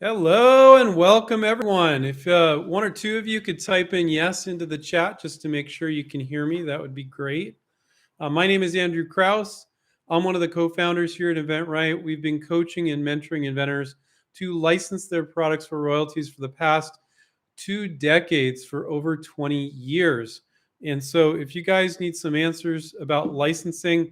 Hello and welcome everyone. If one or two of you could type in yes into the chat just to make sure you can hear me, that would be great. My name is Andrew Krauss. I'm one of the co-founders here at inventRight. We've been coaching and mentoring inventors to license their products for royalties for the past 2 decades, for over 20 years. And so if you guys need some answers about licensing,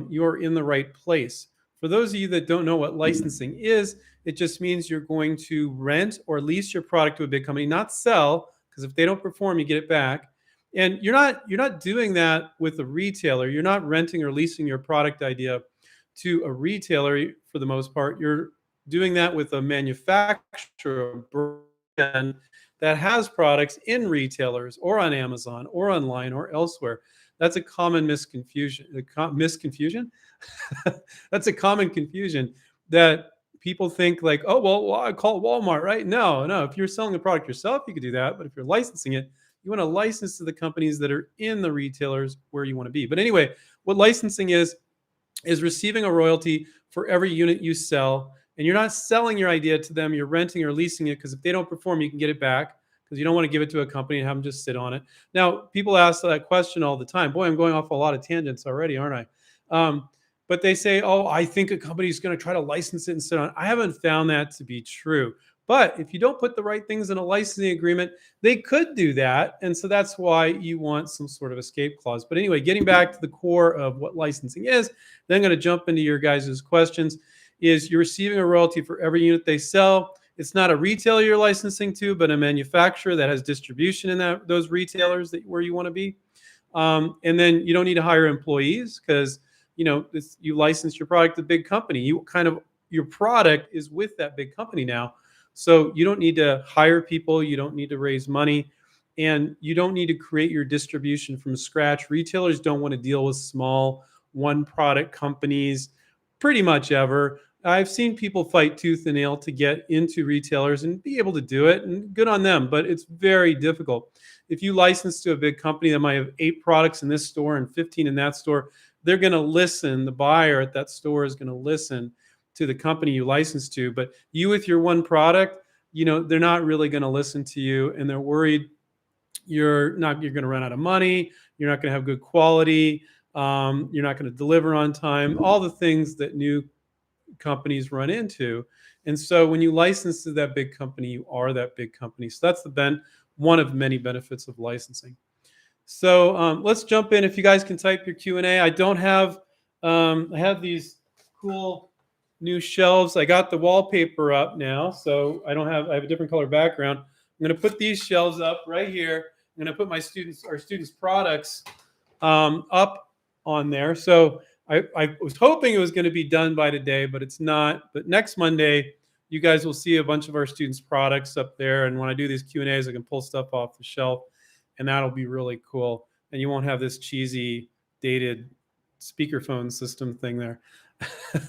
you're in the right place. For those of you that don't know what licensing is, it just means you're going to rent or lease your product to a big company, not sell, because if they don't perform, you get it back. And you're not doing that with a retailer. You're not renting or leasing your product idea to a retailer for the most part. You're doing that with a manufacturer, brand that has products in retailers or on Amazon or online or elsewhere. That's a common misconfusion. Misconfusion? That's a common confusion that people think like, oh, well, I call it Walmart, right? No, no. If you're selling the product yourself, you could do that. But if you're licensing it, you want to license to the companies that are in the retailers where you want to be. But anyway, what licensing is receiving a royalty for every unit you sell. And you're not selling your idea to them, you're renting or leasing it, because if they don't perform, you can get it back, because you don't want to give it to a company and have them just sit on it. Now, people ask that question all the time. Boy, I'm going off a lot of tangents already, aren't I? But they say, oh, I think a company is going to try to license it and sit on it. I haven't found that to be true. But if you don't put the right things in a licensing agreement, they could do that. And so that's why you want some sort of escape clause. But anyway, getting back to the core of what licensing is, then I'm going to jump into your guys' questions. Is you're receiving a royalty for every unit they sell. It's not a retailer you're licensing to, but a manufacturer that has distribution in those retailers where you want to be. And then you don't need to hire employees, because you license your product to a big company. Your product is with that big company now. So you don't need to hire people, you don't need to raise money, and you don't need to create your distribution from scratch. Retailers don't want to deal with small one product companies pretty much ever. I've seen people fight tooth and nail to get into retailers and be able to do it, and good on them, but it's very difficult. If you license to a big company that might have 8 products in this store and 15 in that store, they're going to listen. The buyer at that store is going to listen to the company you license to. But you with your one product, they're not really going to listen to you, and they're worried you're going to run out of money, you're not going to have good quality, you're not going to deliver on time, all the things that new companies run into. And so when you license to that big company, you are that big company. So that's one of many benefits of licensing. So let's jump in. If you guys can type your Q&A. I don't have, I have these cool new shelves. I got the wallpaper up now, so I have a different color background. I'm going to put these shelves up right here. I'm going to put our students' products up on there. So I was hoping it was going to be done by today, but it's not. But next Monday, you guys will see a bunch of our students' products up there. And when I do these Q&As, I can pull stuff off the shelf, and that'll be really cool. And you won't have this cheesy, dated speakerphone system thing there.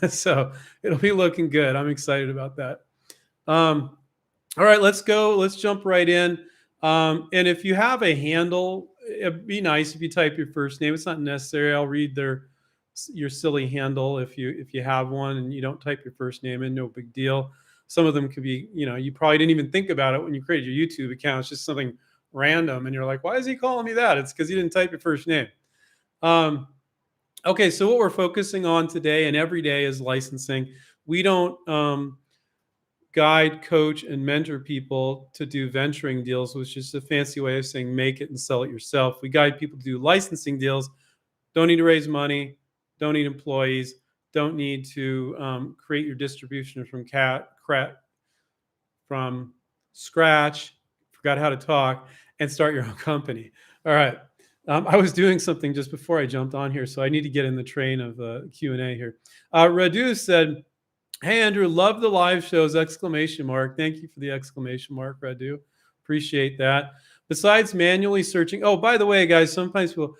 So it'll be looking good. I'm excited about that. All right, let's go. Let's jump right in. And if you have a handle, it'd be nice if you type your first name. It's not necessary. I'll read your silly handle if you have one and you don't type your first name in. No big deal. Some of them could be, you probably didn't even think about it when you created your YouTube account. It's just something random, and you're like, why is he calling me that? It's because you didn't type your first name. Okay, so what we're focusing on today and every day is licensing. We don't guide, coach, and mentor people to do venturing deals, which is a fancy way of saying make it and sell it yourself. We guide people to do licensing deals. Don't need to raise money. Don't need employees. Don't need to create your distribution from scratch. Forgot how to talk, and start your own company. All right. I was doing something just before I jumped on here, so I need to get in the train of Q&A here. Radu said, hey, Andrew, love the live shows, exclamation mark. Thank you for the exclamation mark, Radu. Appreciate that. Besides manually searching, oh, by the way, guys, sometimes people,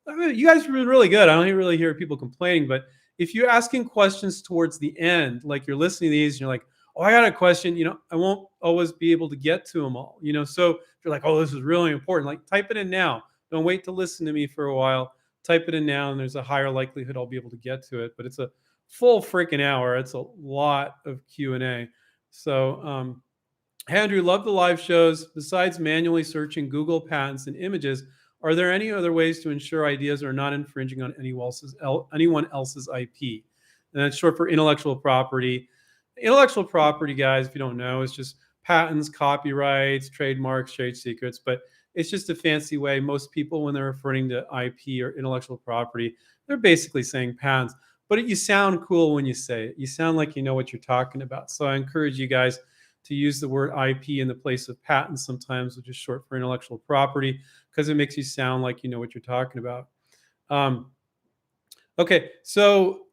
you guys are really good. I don't really hear people complaining, but if you're asking questions towards the end, like you're listening to these and you're like, oh, I got a question, I won't always be able to get to them all, so if you're like, oh, this is really important, like type it in now. Don't wait to listen to me for a while. Type it in now, and there's a higher likelihood I'll be able to get to it. But it's a full freaking hour. It's a lot of Q&A. So, hey, Andrew, love the live shows. Besides manually searching Google patents and images, are there any other ways to ensure ideas are not infringing on anyone else's IP? And that's short for intellectual property. Intellectual property, guys, if you don't know, is just patents, copyrights, trademarks, trade secrets. But it's just a fancy way. Most people, when they're referring to IP or intellectual property, they're basically saying patents. But you sound cool when you say it. You sound like you know what you're talking about. So I encourage you guys to use the word IP in the place of patent sometimes, which is short for intellectual property, because it makes you sound like you know what you're talking about. Okay, so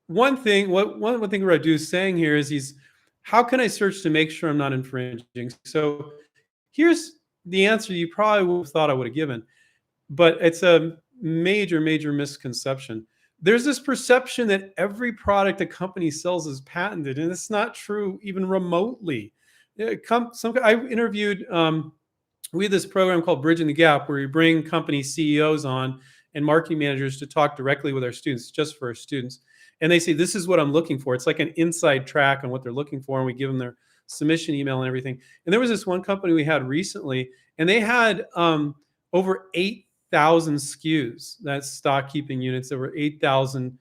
one thing, one thing Radu is saying here is how can I search to make sure I'm not infringing? So here's the answer you probably would have thought I would have given, but it's a major, major misconception. There's this perception that every product a company sells is patented, and it's not true even remotely. I interviewed, we had this program called Bridging the Gap where we bring company CEOs on and marketing managers to talk directly with our students, just for our students. And they say, this is what I'm looking for. It's like an inside track on what they're looking for. And we give them their submission email and everything. And there was this one company we had recently, and they had over 8,000 SKUs, that's stock keeping units, over 8,000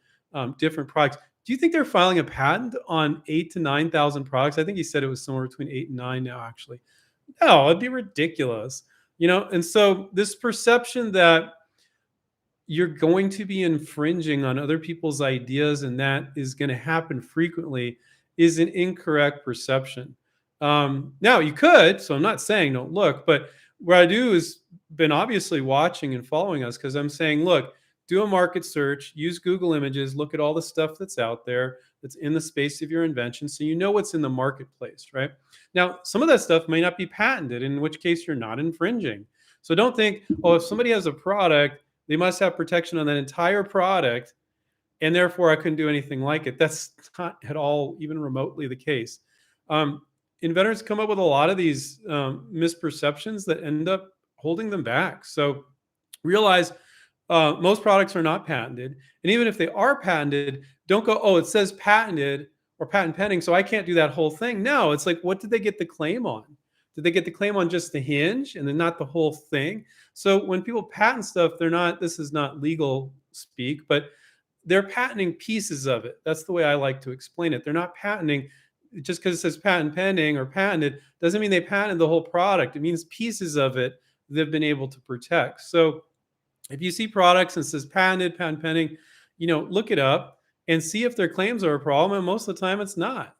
different products. Do you think they're filing a patent on 8,000 to 9,000 products? I think he said it was somewhere between 8 and 9 now, actually. No, it'd be ridiculous. And so this perception that you're going to be infringing on other people's ideas and that is going to happen frequently is an incorrect perception. Now you could, so I'm not saying don't look, but what I do is been obviously watching and following us, because I'm saying, look, do a market search, use Google Images, look at all the stuff that's out there that's in the space of your invention, so you know what's in the marketplace, right? Now, some of that stuff may not be patented, in which case you're not infringing. So don't think, oh, if somebody has a product, they must have protection on that entire product, and therefore I couldn't do anything like it. That's not at all even remotely the case. Inventors come up with a lot of these misperceptions that end up holding them back. So realize most products are not patented. And even if they are patented, don't go, oh, it says patented or patent pending, so I can't do that whole thing. No, it's like, what did they get the claim on? Did they get the claim on just the hinge and then not the whole thing? So when people patent stuff, this is not legal speak, but they're patenting pieces of it. That's the way I like to explain it. They're not patenting just because it says patent pending or patented, doesn't mean they patented the whole product. It means pieces of it they've been able to protect. So if you see products and it says patented, patent pending, look it up and see if their claims are a problem. And most of the time it's not.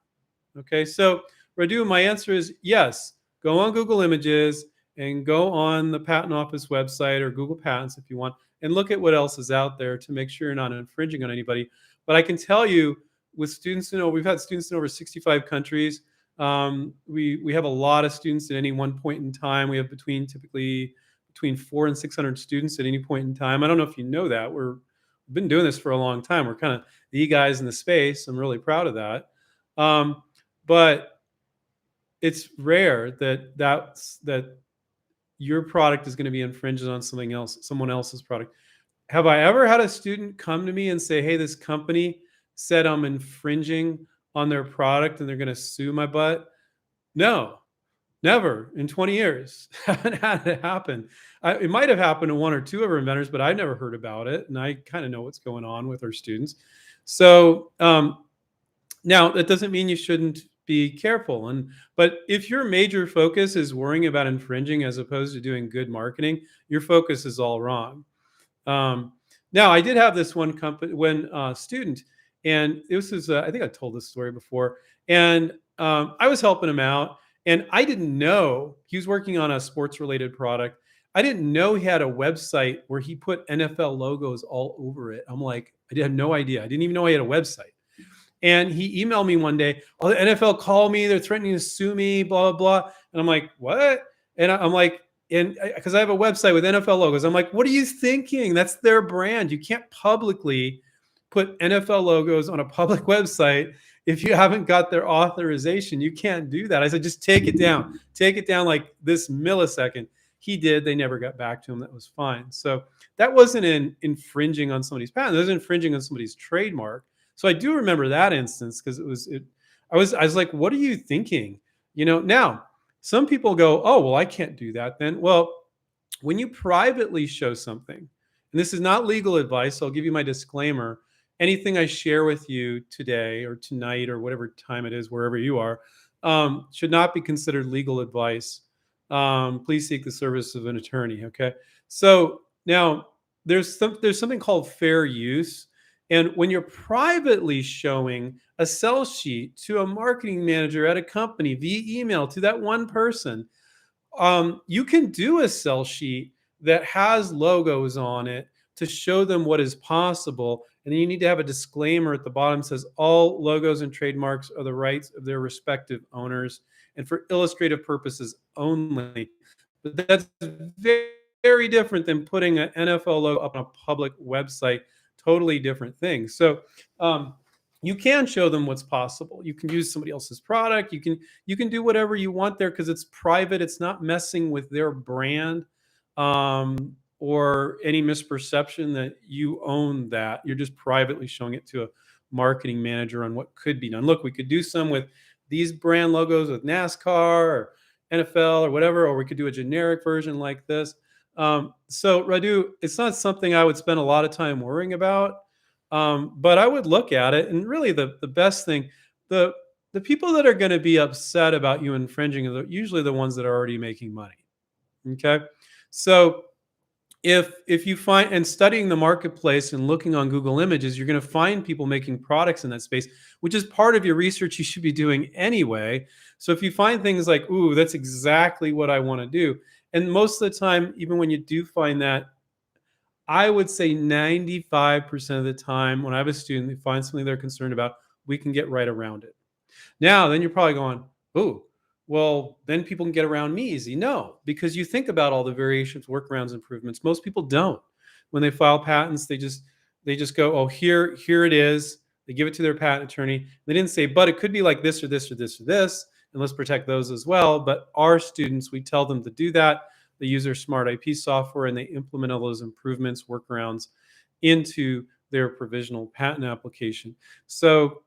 Okay. So Radu, my answer is yes. Go on Google Images and go on the Patent Office website or Google Patents if you want, and look at what else is out there to make sure you're not infringing on anybody. But I can tell you, with students, we've had students in over 65 countries. We have a lot of students at any one point in time. We have typically between 400 and 600 students at any point in time. I don't know if you know that. We've been doing this for a long time. We're kind of the guys in the space. I'm really proud of that. But it's rare that your product is going to be infringed on someone else's product. Have I ever had a student come to me and say, hey, this company said I'm infringing on their product and they're going to sue my butt? No, never in 20 years. Haven't had it happen. It might have happened to one or two of our inventors, but I've never heard about it. And I kind of know what's going on with our students. So now that doesn't mean you shouldn't be careful. But if your major focus is worrying about infringing as opposed to doing good marketing, your focus is all wrong. Now, I did have this one student, and this is, I think I told this story before, and I was helping him out, and I didn't know he was working on a sports-related product. I didn't know he had a website where he put NFL logos all over it. I'm like, I had no idea. I didn't even know he had a website. And he emailed me one day, oh, the NFL called me, they're threatening to sue me, blah, blah, blah. And I'm like, what? And I'm like, because I have a website with NFL logos. I'm like, what are you thinking? That's their brand. You can't publicly put NFL logos on a public website if you haven't got their authorization. You can't do that. I said, just take it down. Take it down like this millisecond. He did. They never got back to him. That was fine. So that wasn't infringing on somebody's patent. It was infringing on somebody's trademark. So I do remember that instance because I I was like, what are you thinking? Now some people go, oh, well, I can't do that then. Well, when you privately show something, and this is not legal advice, so I'll give you my disclaimer. Anything I share with you today or tonight or whatever time it is, wherever you are, should not be considered legal advice. Please seek the service of an attorney. Okay. So now there's something called fair use. And when you're privately showing a sell sheet to a marketing manager at a company via email to that one person, you can do a sell sheet that has logos on it to show them what is possible. And then you need to have a disclaimer at the bottom that says all logos and trademarks are the rights of their respective owners and for illustrative purposes only. But that's very, very different than putting an NFL logo up on a public website. Totally different thing. So you can show them what's possible. You can use somebody else's product. You can do whatever you want there because it's private. It's not messing with their brand, or any misperception that you own that. You're just privately showing it to a marketing manager on what could be done. Look, we could do some with these brand logos with NASCAR or NFL or whatever, or we could do a generic version like this. So Radu, it's not something I would spend a lot of time worrying about. But I would look at it, and really the best thing, the the people that are going to be upset about you infringing are usually the ones that are already making money. Okay, so if you find, and studying the marketplace and looking on Google Images, you're going to find people making products in that space, which is part of your research you should be doing anyway. So if you find things like, ooh, that's exactly what I want to do, and most of the time, even when you do find that, I would say 95% of the time when I have a student, they find something they're concerned about, we can get right around it. Now, then you're probably going, oh, well, then people can get around me easy. No, because you think about all the variations, workarounds, improvements. Most people don't. When they file patents, they just go, oh, here it is. They give it to their patent attorney. They didn't say, but it could be like this or this or this or this, and let's protect those as well. But our students, we tell them to do that. They use their smart IP software and they implement all those improvements, workarounds into their provisional patent application. So,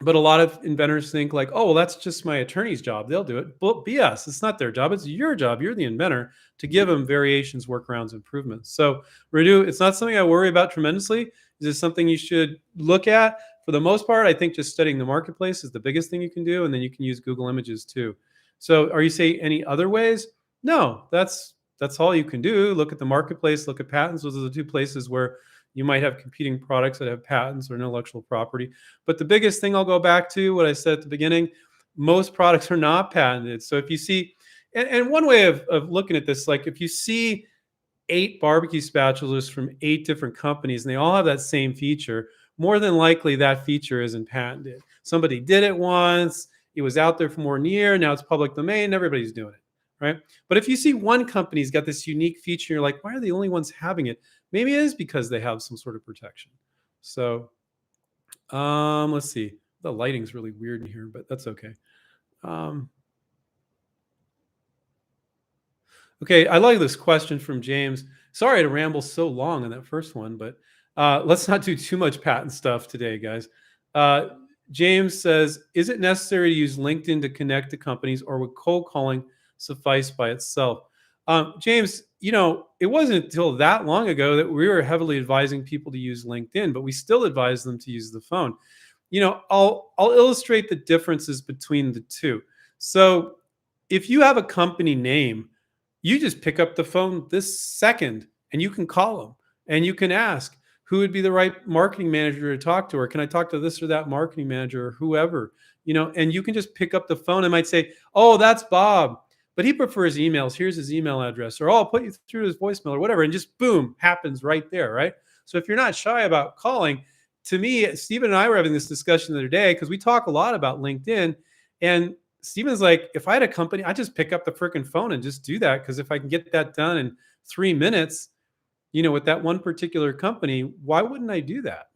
but a lot of inventors think like, oh, well, that's just my attorney's job. They'll do it. But BS, it's not their job. It's your job. You're the inventor to give them variations, workarounds, improvements. So, Radu, it's not something I worry about tremendously. Is this something you should look at? For the most part, I think just studying the marketplace is the biggest thing you can do. And then you can use Google Images too. So are you saying any other ways? No, that's all you can do. Look at the marketplace, look at patents. Those are the two places where you might have competing products that have patents or intellectual property. But the biggest thing, I'll go back to what I said at the beginning, most products are not patented. So if you see, and one way of looking at this, like if you see 8 barbecue spatulas from 8 different companies and they all have that same feature, more than likely that feature isn't patented. Somebody did it once, it was out there for more than a year, now it's public domain, everybody's doing it. Right. But if you see one company's got this unique feature, you're like, why are they the only ones having it? Maybe it is because they have some sort of protection. So let's see. The lighting's really weird in here, but that's okay. Okay, I like this question from James. Sorry to ramble so long on that first one, but let's not do too much patent stuff today, guys. James says, is it necessary to use LinkedIn to connect to companies, or would cold calling suffice by itself? James, it wasn't until that long ago that we were heavily advising people to use LinkedIn, but we still advise them to use the phone. I'll illustrate the differences between the two. So if you have a company name, you just pick up the phone this second and you can call them and you can ask who would be the right marketing manager to talk to, or can I talk to this or that marketing manager or whoever, and you can just pick up the phone and might say, oh, that's Bob, but he prefers emails. Here's his email address, or oh, I'll put you through to his voicemail or whatever. And just boom, happens right there. Right. So if you're not shy about calling, to me, Stephen and I were having this discussion the other day because we talk a lot about LinkedIn, and Steven's like, if I had a company, I just pick up the freaking phone and just do that. Because if I can get that done in 3 minutes, with that one particular company, why wouldn't I do that?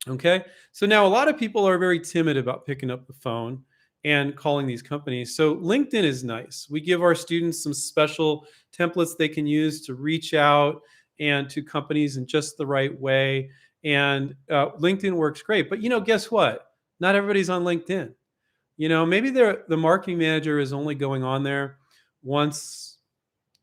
Okay. So now a lot of people are very timid about picking up the phone and calling these companies. So LinkedIn is nice. We give our students some special templates they can use to reach out and to companies in just the right way. And LinkedIn works great. But guess what? Not everybody's on LinkedIn. Maybe the marketing manager is only going on there once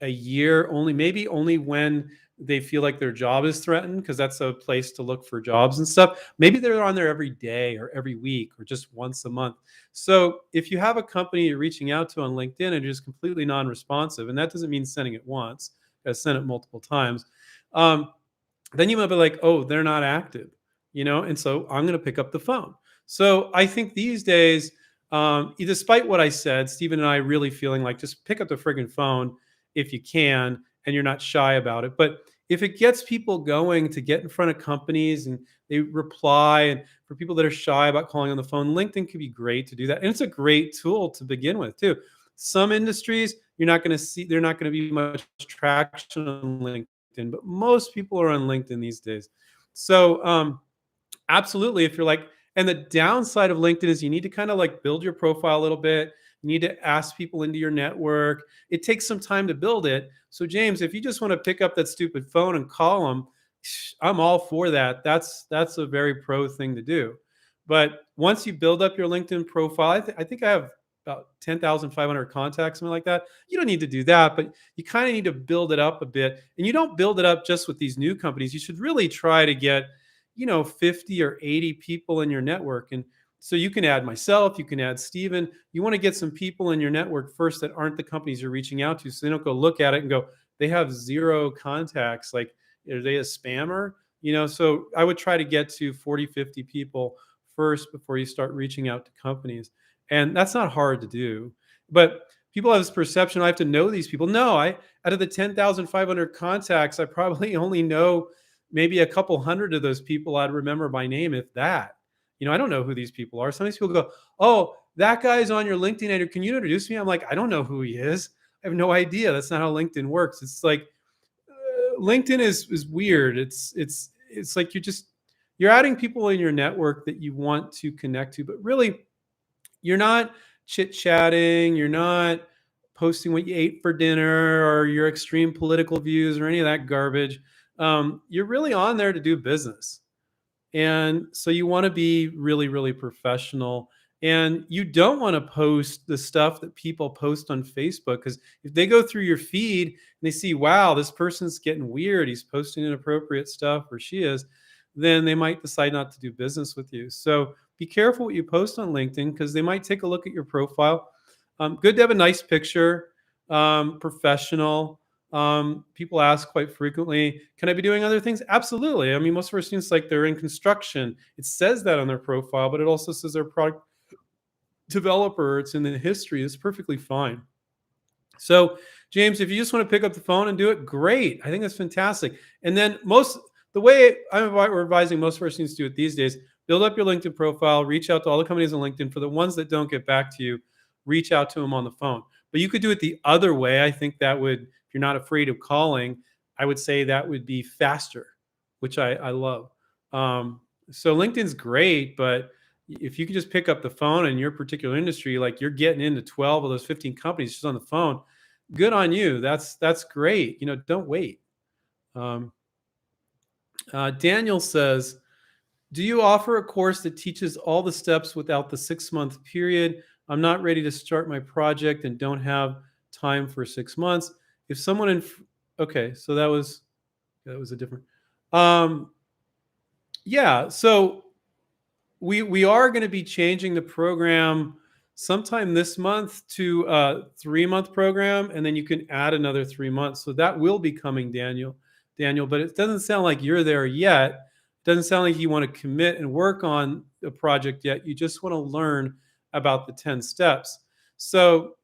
a year, maybe only when they feel like their job is threatened, because that's a place to look for jobs and stuff. Maybe they're on there every day or every week or just once a month. So if you have a company you're reaching out to on LinkedIn and you're just completely non-responsive, and that doesn't mean sending it once, send it multiple times, um, then you might be like, oh, they're not active, and so I'm going to pick up the phone. So I think these days, despite what I said, Stephen and I really feeling like just pick up the friggin' phone if you can and you're not shy about it. But if it gets people going to get in front of companies and they reply, and for people that are shy about calling on the phone, LinkedIn could be great to do that. And it's a great tool to begin with, too. Some industries, they're not going to be much traction on LinkedIn, but most people are on LinkedIn these days. So, absolutely. If you're like, and the downside of LinkedIn is you need to kind of like build your profile a little bit. You need to ask people into your network. It takes some time to build it. So, James, if you just want to pick up that stupid phone and call them, I'm all for that. That's a very pro thing to do. But once you build up your LinkedIn profile, I think I have about 10,500 contacts, something like that. You don't need to do that, but you kind of need to build it up a bit. And you don't build it up just with these new companies. You should really try to get 50 or 80 people in your network. And so you can add myself, you can add Steven. You want to get some people in your network first that aren't the companies you're reaching out to. So they don't go look at it and go, they have 0 contacts. Like, are they a spammer? So I would try to get to 40, 50 people first before you start reaching out to companies. And that's not hard to do. But people have this perception, I have to know these people. No, out of the 10,500 contacts, I probably only know maybe a couple hundred of those people I'd remember by name, if that. I don't know who these people are. Some of these people go, oh, that guy's on your LinkedIn editor. Can you introduce me? I'm like, I don't know who he is. I have no idea. That's not how LinkedIn works. It's like LinkedIn is weird. It's like you're adding people in your network that you want to connect to, but really you're not chit-chatting. You're not posting what you ate for dinner or your extreme political views or any of that garbage. You're really on there to do business. And so you want to be really, really professional. And you don't want to post the stuff that people post on Facebook, because if they go through your feed and they see, wow, this person's getting weird, he's posting inappropriate stuff, or she is, then they might decide not to do business with you. So be careful what you post on LinkedIn, because they might take a look at your profile. Good to have a nice picture, professional. People ask quite frequently, can I be doing other things? Absolutely. I mean, most of our students, like, they're in construction. It says that on their profile, but it also says they're a product developer. It's in the history. It's perfectly fine. So, James, if you just want to pick up the phone and do it, great. I think that's fantastic. And then the way we're advising most of our students to do it these days, build up your LinkedIn profile, reach out to all the companies on LinkedIn. For the ones that don't get back to you, reach out to them on the phone. But you could do it the other way. I think that would, if you're not afraid of calling, I would say that would be faster, which I love. So LinkedIn's great, but if you could just pick up the phone in your particular industry, like you're getting into 12 of those 15 companies just on the phone, good on you. That's great. Don't wait. Daniel says, do you offer a course that teaches all the steps without the 6-month period? I'm not ready to start my project and don't have time for 6 months. If someone okay, so that was a different. Yeah, so we are going to be changing the program sometime this month to a 3-month program, and then you can add another 3 months. So that will be coming, Daniel. But it doesn't sound like you're there yet. It doesn't sound like you want to commit and work on a project yet. You just want to learn about the 10 steps. So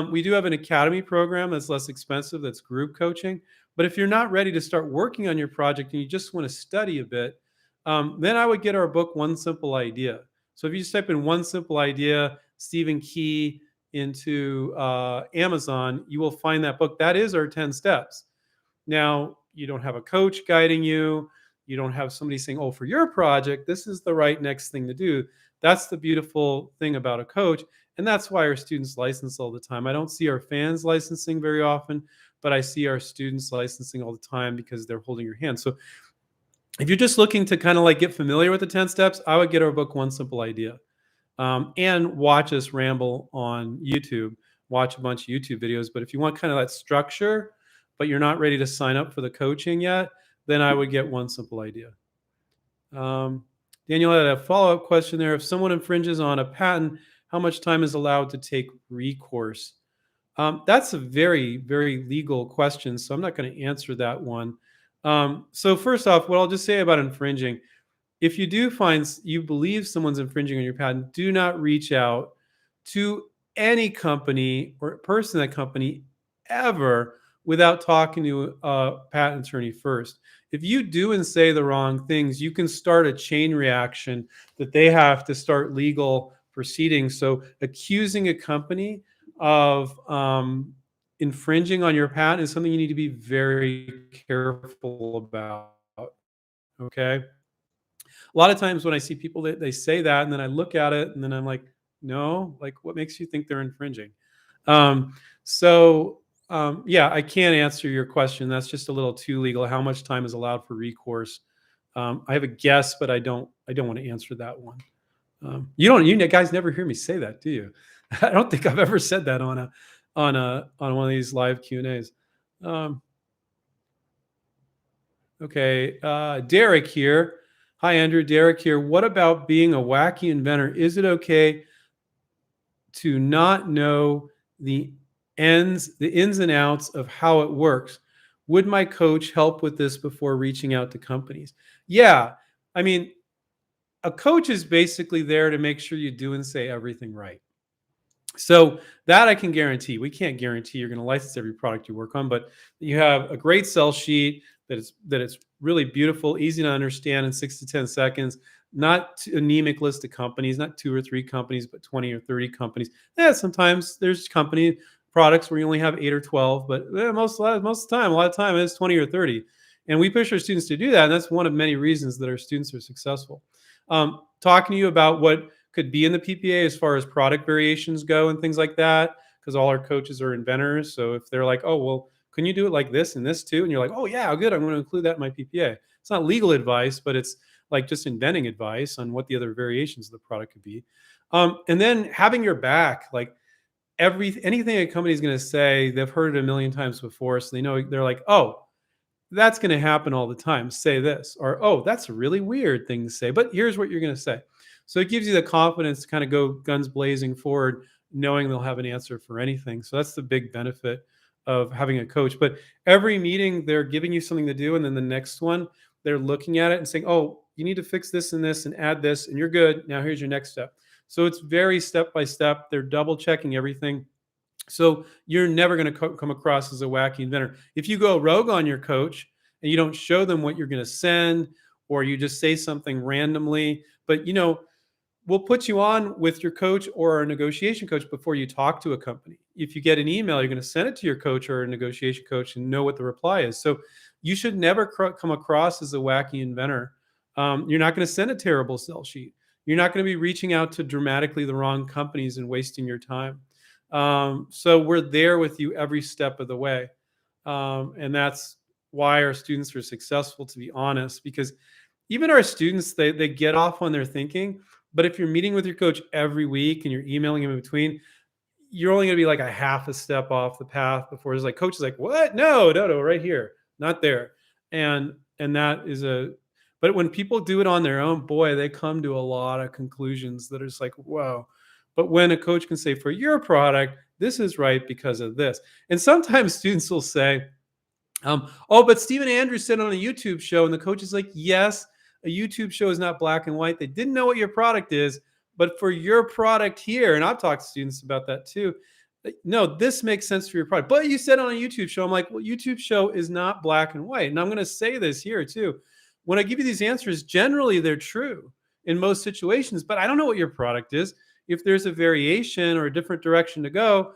we do have an academy program that's less expensive, that's group coaching. But if you're not ready to start working on your project and you just want to study a bit, then I would get our book, One Simple Idea. So if you just type in One Simple Idea, Stephen Key, into Amazon, you will find that book. That is our 10 steps. Now, you don't have a coach guiding you. You don't have somebody saying, oh, for your project, this is the right next thing to do. That's the beautiful thing about a coach. And that's why our students license all the time. I don't see our fans licensing very often, but I see our students licensing all the time because they're holding your hand. So if you're just looking to kind of like get familiar with the 10 steps, I would get our book, One Simple Idea. and watch us ramble on YouTube. Watch a bunch of YouTube videos. But if you want kind of that structure, but you're not ready to sign up for the coaching yet, then I would get One Simple Idea. Daniel had a follow-up question there. If someone infringes on a patent, how much time is allowed to take recourse? That's a very, very legal question, so I'm not going to answer that one. So first off, what I'll just say about infringing, if you do find you believe someone's infringing on your patent, do not reach out to any company or person at that company ever without talking to a patent attorney first. If you do and say the wrong things, you can start a chain reaction that they have to start legal proceedings. So accusing a company of infringing on your patent is something you need to be very careful about. Okay. A lot of times when I see people that they say that, and then I look at it, and then I'm like, no, like what makes you think they're infringing? Um, yeah, I can't answer your question. That's just a little too legal. How much time is allowed for recourse? I have a guess, but I don't. I don't want to answer that one. You don't. You guys never hear me say that, do you? I don't think I've ever said that on one of these live Q and A's. Okay, Derek here. Hi, Andrew. Derek here. What about being a wacky inventor? Is it okay to not know the ins and outs of how it works? Would my coach help with this before reaching out to companies? Yeah, I mean, a coach is basically there to make sure you do and say everything right. So that I can guarantee. We can't guarantee you're going to license every product you work on, but you have a great sell sheet that it's really beautiful, easy to understand in 6 to 10 seconds. Not anemic list of companies, not 2 or 3 companies, but 20 or 30 companies. Yeah, sometimes there's company products where you only have 8 or 12, but most of the time, a lot of time it's 20 or 30. And we push our students to do that, and that's one of many reasons that our students are successful. Talking to you about what could be in the PPA as far as product variations go and things like that, because all our coaches are inventors. So if they're like, oh, well, can you do it like this and this too? And you're like, oh, yeah, good. I'm going to include that in my PPA. It's not legal advice, but it's like just inventing advice on what the other variations of the product could be. And then having your back, like anything a company is going to say, they've heard it a million times before. So they know, they're like, oh, that's going to happen all the time. Say this, or, oh, that's a really weird thing to say, but here's what you're going to say. So it gives you the confidence to kind of go guns blazing forward, knowing they'll have an answer for anything. So that's the big benefit of having a coach. But every meeting, they're giving you something to do. And then the next one, they're looking at it and saying, oh, you need to fix this and this and add this, and you're good. Now here's your next step. So it's very step by step. They're double checking everything. So you're never going to come across as a wacky inventor. If you go rogue on your coach and you don't show them what you're going to send, or you just say something randomly, but we'll put you on with your coach or a negotiation coach before you talk to a company. If you get an email, you're going to send it to your coach or a negotiation coach and know what the reply is. So you should never come across as a wacky inventor. You're not going to send a terrible sell sheet. You're not going to be reaching out to dramatically the wrong companies and wasting your time. So we're there with you every step of the way. And that's why our students are successful, to be honest, because even our students, they get off on their thinking. But if you're meeting with your coach every week and you're emailing him in between, you're only going to be like a half a step off the path before it's like, coach is like, what? No, right here, not there. And that is but when people do it on their own, boy, they come to a lot of conclusions that are just like, whoa. But when a coach can say, for your product, this is right because of this. And sometimes students will say, oh, but Stephen Andrews said on a YouTube show, and the coach is like, yes, a YouTube show is not black and white. They didn't know what your product is, but for your product here, and I've talked to students about that too. No, this makes sense for your product. But you said on a YouTube show, I'm like, well, YouTube show is not black and white. And I'm going to say this here too. When I give you these answers, generally they're true in most situations, but I don't know what your product is. If there's a variation or a different direction to go,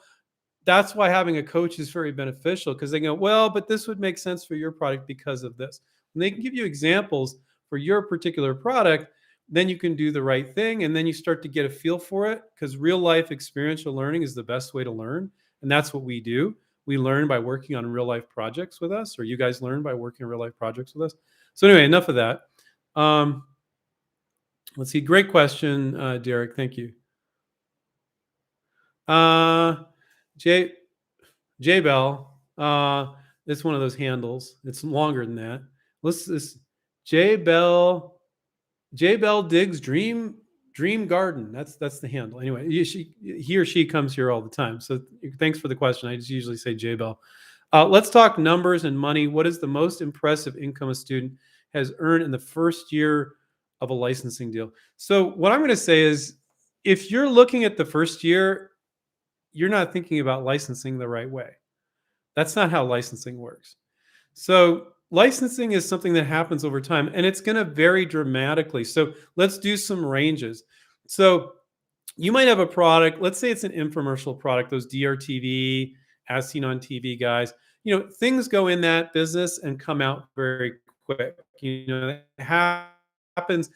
that's why having a coach is very beneficial, because they go, well, but this would make sense for your product because of this. And they can give you examples for your particular product, then you can do the right thing. And then you start to get a feel for it, because real life experiential learning is the best way to learn. And that's what we do. We learn by working on real life projects with us, or you guys learn by working on real life projects with us. So anyway, enough of that. Let's see. Great question, Derek. Thank you. Uh, J J Bell. It's one of those handles. It's longer than that. Let's this J Bell. J Bell digs Dream Garden. That's the handle. Anyway, he or she comes here all the time. So thanks for the question. I just usually say J Bell. Let's talk numbers and money. What is the most impressive income a student has earned in the first year of a licensing deal? So what I'm going to say is, if you're looking at the first year, you're not thinking about licensing the right way. That's not how licensing works. So licensing is something that happens over time, and it's going to vary dramatically. So let's do some ranges. So you might have a product, let's say it's an infomercial product, those DRTV, as seen on TV guys. Things go in that business and come out very quick. It happens,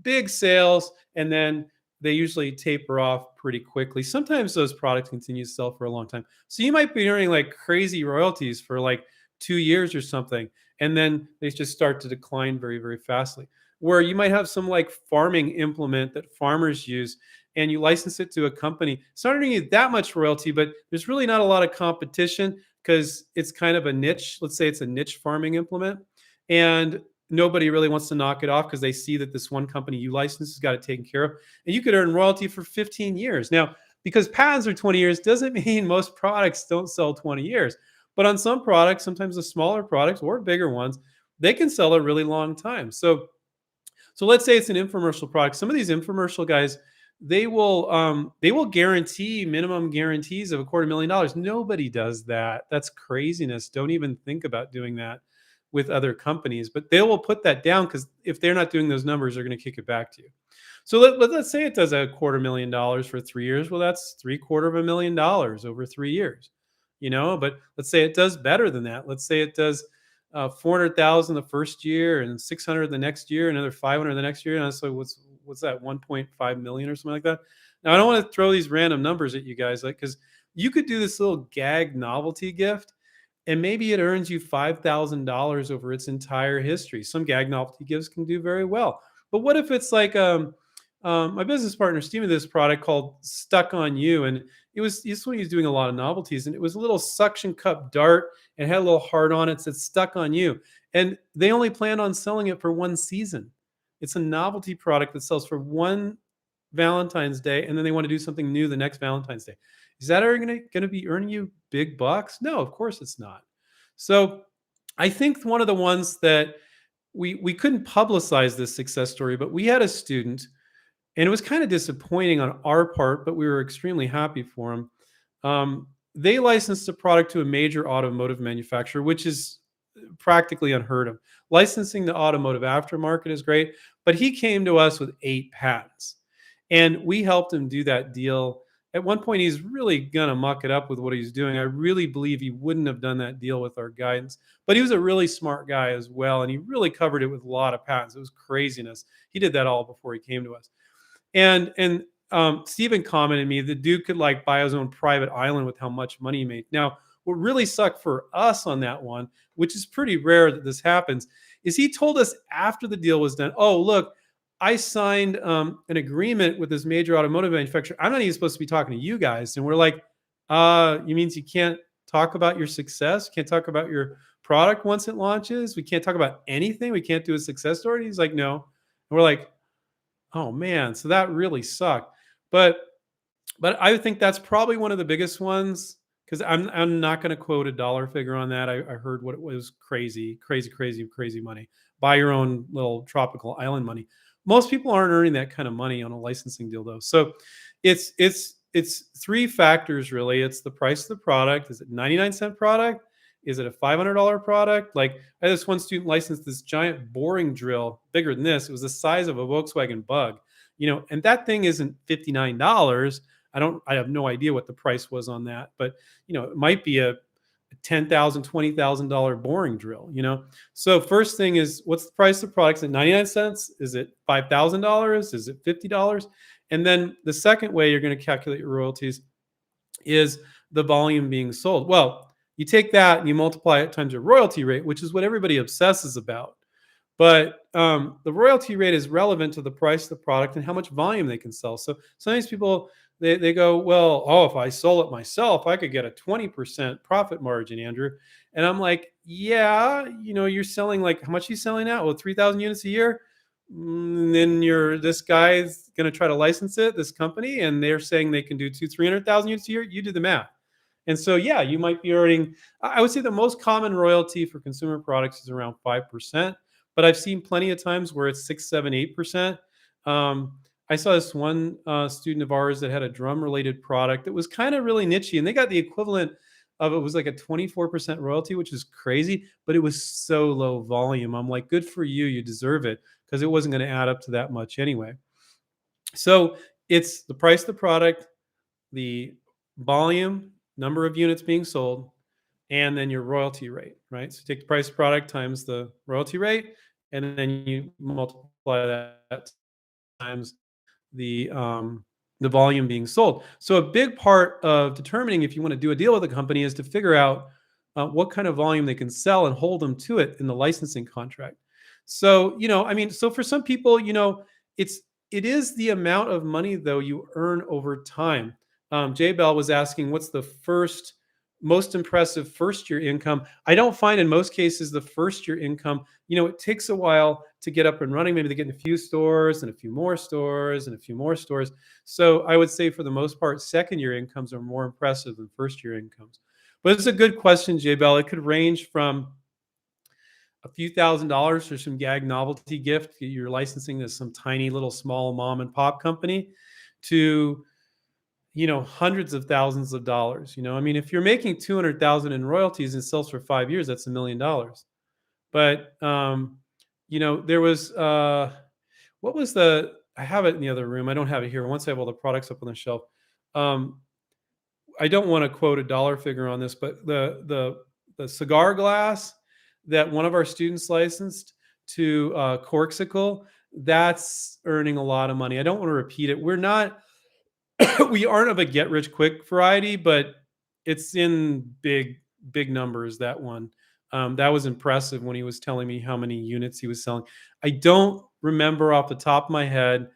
big sales, and then they usually taper off pretty quickly. Sometimes those products continue to sell for a long time. So you might be earning like crazy royalties for like 2 years or something, and then they just start to decline very, very fastly. Where you might have some like farming implement that farmers use, and you license it to a company. It's not earning you that much royalty, but there's really not a lot of competition because it's kind of a niche. Let's say it's a niche farming implement, and nobody really wants to knock it off because they see that this one company you license has got it taken care of, and you could earn royalty for 15 years. Now, because patents are 20 years doesn't mean most products don't sell 20 years. But on some products, sometimes the smaller products or bigger ones, they can sell a really long time. So let's say it's an infomercial product. Some of these infomercial guys, they will guarantee minimum guarantees of $250,000. Nobody does that. That's craziness. Don't even think about doing that with other companies. But they will put that down because if they're not doing those numbers, they're going to kick it back to you. So let's say it does $250,000 for 3 years. Well, that's $750,000 over 3 years. But let's say it does better than that. Let's say it does 400,000 the first year and 600 the next year, another 500 the next year. And so what's that, 1.5 million or something like that? Now I don't want to throw these random numbers at you guys, like, because you could do this little gag novelty gift, and maybe it earns you $5,000 over its entire history. Some gag novelty gifts can do very well, but what if it's like my business partner Steven did this product called Stuck on You, and this one he was doing a lot of novelties, and it was a little suction cup dart and had a little heart on it that said Stuck on You, and they only planned on selling it for one season. It's a novelty product that sells for one Valentine's Day, and then they want to do something new the next Valentine's Day. Is that going to be earning you big bucks? No, of course it's not. So I think one of the ones that we couldn't publicize this success story, but we had a student, and it was kind of disappointing on our part, but we were extremely happy for him. They licensed a product to a major automotive manufacturer, which is practically unheard of. Licensing the automotive aftermarket is great, but he came to us with 8 patents, and we helped him do that deal. At one point, he's really going to muck it up with what he's doing. I really believe he wouldn't have done that deal with our guidance, but he was a really smart guy as well, and he really covered it with a lot of patents. It was craziness. He did that all before he came to us. And Steven commented to me, the dude could like buy his own private island with how much money he made. Now, what really sucked for us on that one, which is pretty rare that this happens, is he told us after the deal was done, oh, look, I signed an agreement with this major automotive manufacturer. I'm not even supposed to be talking to you guys. And we're like, you means you can't talk about your success? You can't talk about your product once it launches? We can't talk about anything? We can't do a success story? And he's like, no. And we're like, oh man, so that really sucked. But I think that's probably one of the biggest ones, because I'm not going to quote a dollar figure on that. I heard what it was, crazy money. Buy your own little tropical island money. Most people aren't earning that kind of money on a licensing deal though. So it's 3 factors really. It's the price of the product. Is it 99-cent product? Is it a $500 product? Like, I had this one student licensed this giant boring drill, bigger than this. It was the size of a Volkswagen Bug, and that thing isn't $59. I have no idea what the price was on that, but it might be a $10,000, $20,000 boring drill, So first thing is, what's the price of the product? Is it 99 cents? Is it $5,000? Is it $50? And then the second way you're going to calculate your royalties is the volume being sold. Well, you take that and you multiply it times your royalty rate, which is what everybody obsesses about. But the royalty rate is relevant to the price of the product and how much volume they can sell. So sometimes people they go, well, oh, if I sold it myself, I could get a 20% profit margin, Andrew. And I'm like, yeah, you're selling like how much are you selling now? Well, 3,000 units a year. Then this guy's going to try to license it, this company, and they're saying they can do 300,000 units a year. You do the math. And so, yeah, you might be earning. I would say the most common royalty for consumer products is around 5%, but I've seen plenty of times where it's 6, 7, 8%. I saw this one student of ours that had a drum-related product that was kind of really niche, and they got the equivalent of it was like a 24% royalty, which is crazy, but it was so low volume. I'm like, good for you, you deserve it, because it wasn't going to add up to that much anyway. So it's the price of the product, the volume, number of units being sold, and then your royalty rate, right? So take the price of product times the royalty rate, and then you multiply that times the volume being sold. So a big part of determining if you want to do a deal with a company is to figure out what kind of volume they can sell and hold them to it in the licensing contract. So I mean, so for some people, it's it is the amount of money though you earn over time. Jay Bell was asking, what's the first most impressive first year income? I don't find in most cases the first year income, it takes a while to get up and running. Maybe they get in a few stores and a few more stores and a few more stores. So I would say for the most part, second year incomes are more impressive than first year incomes. But it's a good question, Jay Bell. It could range from a few $1,000s for some gag novelty gift you're licensing to some tiny little small mom and pop company to hundreds of thousands of dollars. I mean, if you're making 200,000 in royalties and sells for 5 years, that's $1 million. But there was what was the? I have it in the other room. I don't have it here. Once I have all the products up on the shelf, um, I don't want to quote a dollar figure on this, but the cigar glass that one of our students licensed to Corksicle, that's earning a lot of money. I don't want to repeat it. We're not we aren't of a get rich quick variety, but it's in big numbers. That one, that was impressive when he was telling me how many units he was selling. I don't remember off the top of my head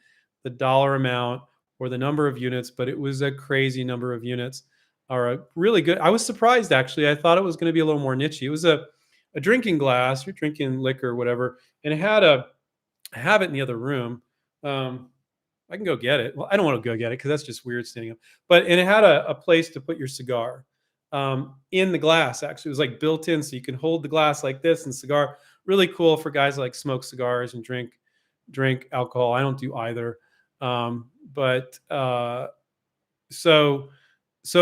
the dollar amount or the number of units, but it was a crazy number of units. Or a really good. I was surprised actually. I thought it was going to be a little more niche. It was a drinking glass. You're drinking liquor or whatever, and it had a. I have it in the other room. Um, I can go get it. Well, I don't want to go get it because that's just weird standing up. And it had a place to put your cigar in the glass. Actually, it was like built in, so you can hold the glass like this and cigar. Really cool for guys that like smoke cigars and drink alcohol. I don't do either, but so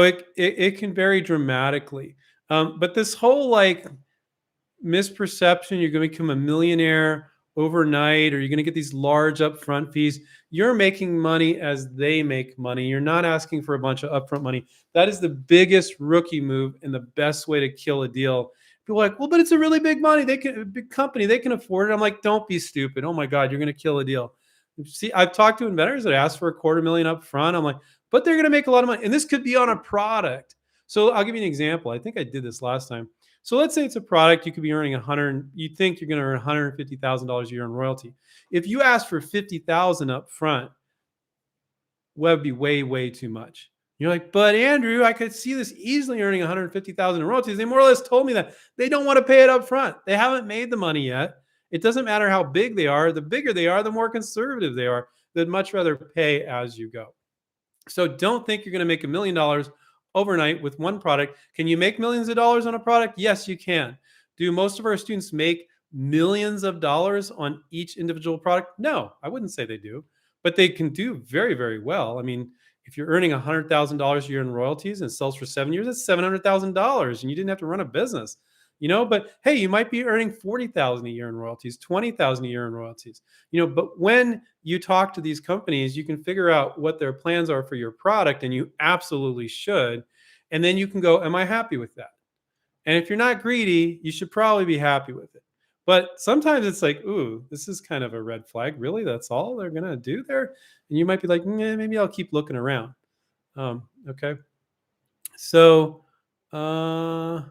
it can vary dramatically. But this whole like misperception you're going to become a millionaire overnight or you're going to get these large upfront fees. You're making money as they make money. You're not asking for a bunch of upfront money. That is the biggest rookie move and the best way to kill a deal. People are like, well, but it's a really big money. A big company. They can afford it. I'm like, don't be stupid. Oh my God, you're going to kill a deal. See, I've talked to inventors that ask for $250,000 up front. I'm like, but they're going to make a lot of money. And this could be on a product. So I'll give you an example. I think I did this last time. So let's say it's a product you could be earning 100. You think you're going to earn $150,000 a year in royalty. If you ask for 50,000 up front, well, would be way too much. You're like, but Andrew, I could see this easily earning 150,000 in royalties. They more or less told me that they don't want to pay it up front. They haven't made the money yet. It doesn't matter how big they are. The bigger they are, the more conservative they are. They'd much rather pay as you go. So don't think you're going to make $1 million overnight with one product. Can you make millions of dollars on a product? Yes, you can. Do most of our students make millions of dollars on each individual product? No, I wouldn't say they do, but they can do very well. I mean, if you're earning $100,000 a year in royalties and it sells for 7 years, that's $700,000, and you didn't have to run a business. But hey, you might be earning 40,000 a year in royalties, 20,000 a year in royalties. But when you talk to these companies, you can figure out what their plans are for your product, and you absolutely should. And then you can go, am I happy with that? And if you're not greedy, you should probably be happy with it. But sometimes it's like, ooh, this is kind of a red flag. Really? That's all they're going to do there? And you might be like, maybe I'll keep looking around. Okay. So, well,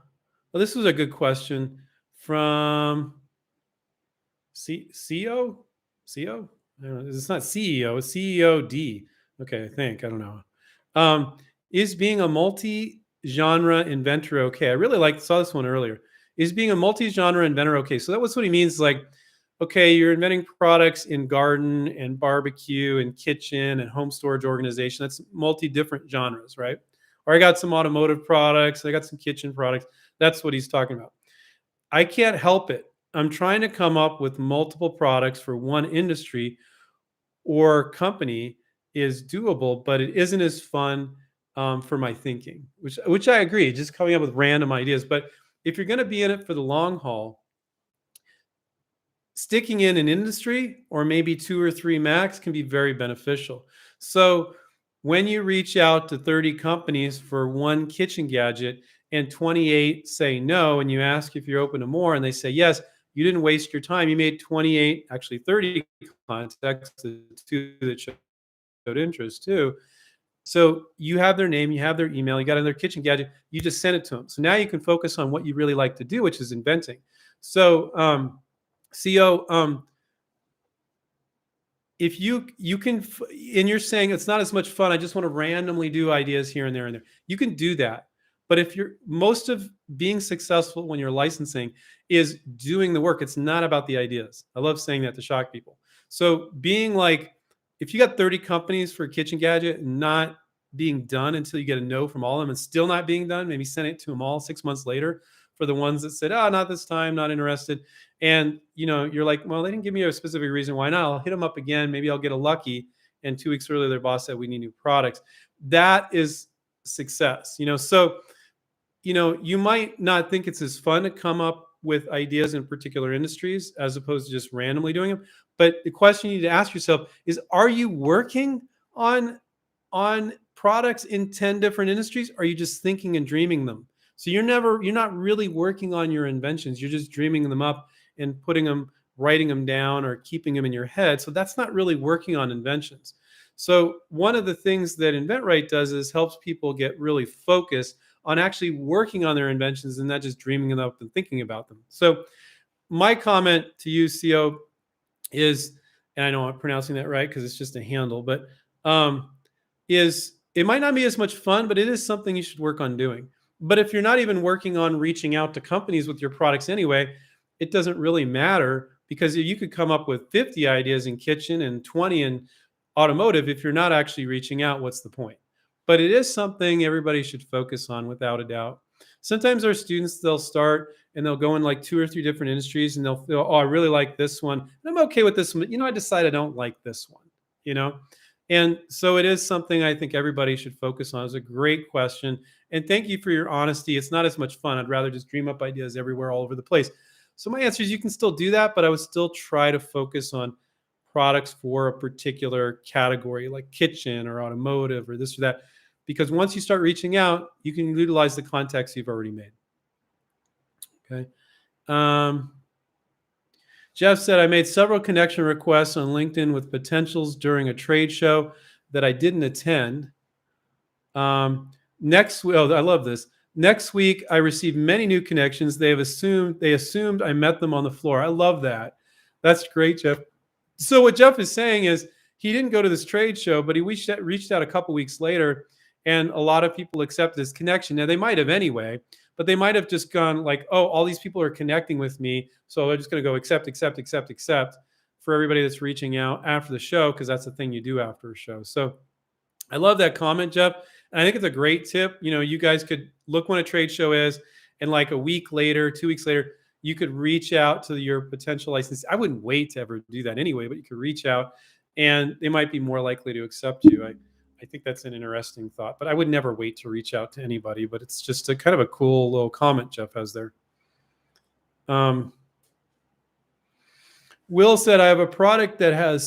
this was a good question from CO? CO? I don't know. It's not CEO, it's CEOD. Okay, I think. I don't know. Um, is being a multi-genre inventor okay? I really saw this one earlier. Is being a multi-genre inventor okay? So that was what he means. Like, okay, you're inventing products in garden and barbecue and kitchen and home storage organization. That's multi-different genres, right? Or I got some automotive products. I got some kitchen products. That's what he's talking about. I can't help it. I'm trying to come up with multiple products for one industry or company is doable, but it isn't as fun for my thinking, which I agree. Just coming up with random ideas, but if you're going to be in it for the long haul, sticking in an industry or maybe two or three max can be very beneficial. So when you reach out to 30 companies for one kitchen gadget and 28 say no, and you ask if you're open to more and they say yes, you didn't waste your time. You made 28, actually 30 contacts, the two that showed interest too. So you have their name, you have their email, you got their kitchen gadget, you just send it to them. So now you can focus on what you really like to do, which is inventing. So CO, if you can, and you're saying it's not as much fun, I just want to randomly do ideas here and there and there. You can do that. But if you're most of being successful when you're licensing is doing the work, it's not about the ideas. I love saying that to shock people. So being like, if you got 30 companies for a kitchen gadget, not being done until you get a no from all of them and still not being done, maybe send it to them all 6 months later for the ones that said, oh, not this time, not interested. And you're like, well, they didn't give me a specific reason why not. I'll hit them up again. Maybe I'll get a lucky. And 2 weeks earlier, their boss said we need new products. That is success. So you might not think it's as fun to come up with ideas in particular industries as opposed to just randomly doing them. But the question you need to ask yourself is, are you working on products in 10 different industries? Or are you just thinking and dreaming them? So you're not really working on your inventions. You're just dreaming them up and writing them down or keeping them in your head. So that's not really working on inventions. So one of the things that inventRight does is helps people get really focused on actually working on their inventions and not just dreaming them up and thinking about them. So my comment to you, CO, is, and I know I'm pronouncing that right because it's just a handle, but is it might not be as much fun, but it is something you should work on doing. But if you're not even working on reaching out to companies with your products anyway, it doesn't really matter because you could come up with 50 ideas in kitchen and 20 in automotive. If you're not actually reaching out, what's the point? But it is something everybody should focus on without a doubt. Sometimes our students, they'll start and they'll go in like 2 or 3 different industries and they'll feel, oh, I really like this one. And I'm okay with this one. But, I decide I don't like this one, And so it is something I think everybody should focus on. It's a great question. And thank you for your honesty. It's not as much fun. I'd rather just dream up ideas everywhere, all over the place. So my answer is you can still do that, but I would still try to focus on products for a particular category like kitchen or automotive or this or that. Because once you start reaching out, you can utilize the contacts you've already made. Okay. Jeff said, I made several connection requests on LinkedIn with potentials during a trade show that I didn't attend. I love this. Next week, I received many new connections. They assumed I met them on the floor. I love that. That's great, Jeff. So what Jeff is saying is he didn't go to this trade show, but he reached out a couple weeks later, and a lot of people accepted his connection. Now, they might have anyway, but they might have just gone like, oh, all these people are connecting with me, so I'm just going to go accept for everybody that's reaching out after the show, because that's the thing you do after a show. So I love that comment, Jeff. And I think it's a great tip. You guys could look when a trade show is, and like a week later, 2 weeks later, you could reach out to your potential licensee. I wouldn't wait to ever do that anyway, but you could reach out and they might be more likely to accept you. I think that's an interesting thought, but I would never wait to reach out to anybody, but it's just a kind of a cool little comment Jeff has there. Will said, I have a product that has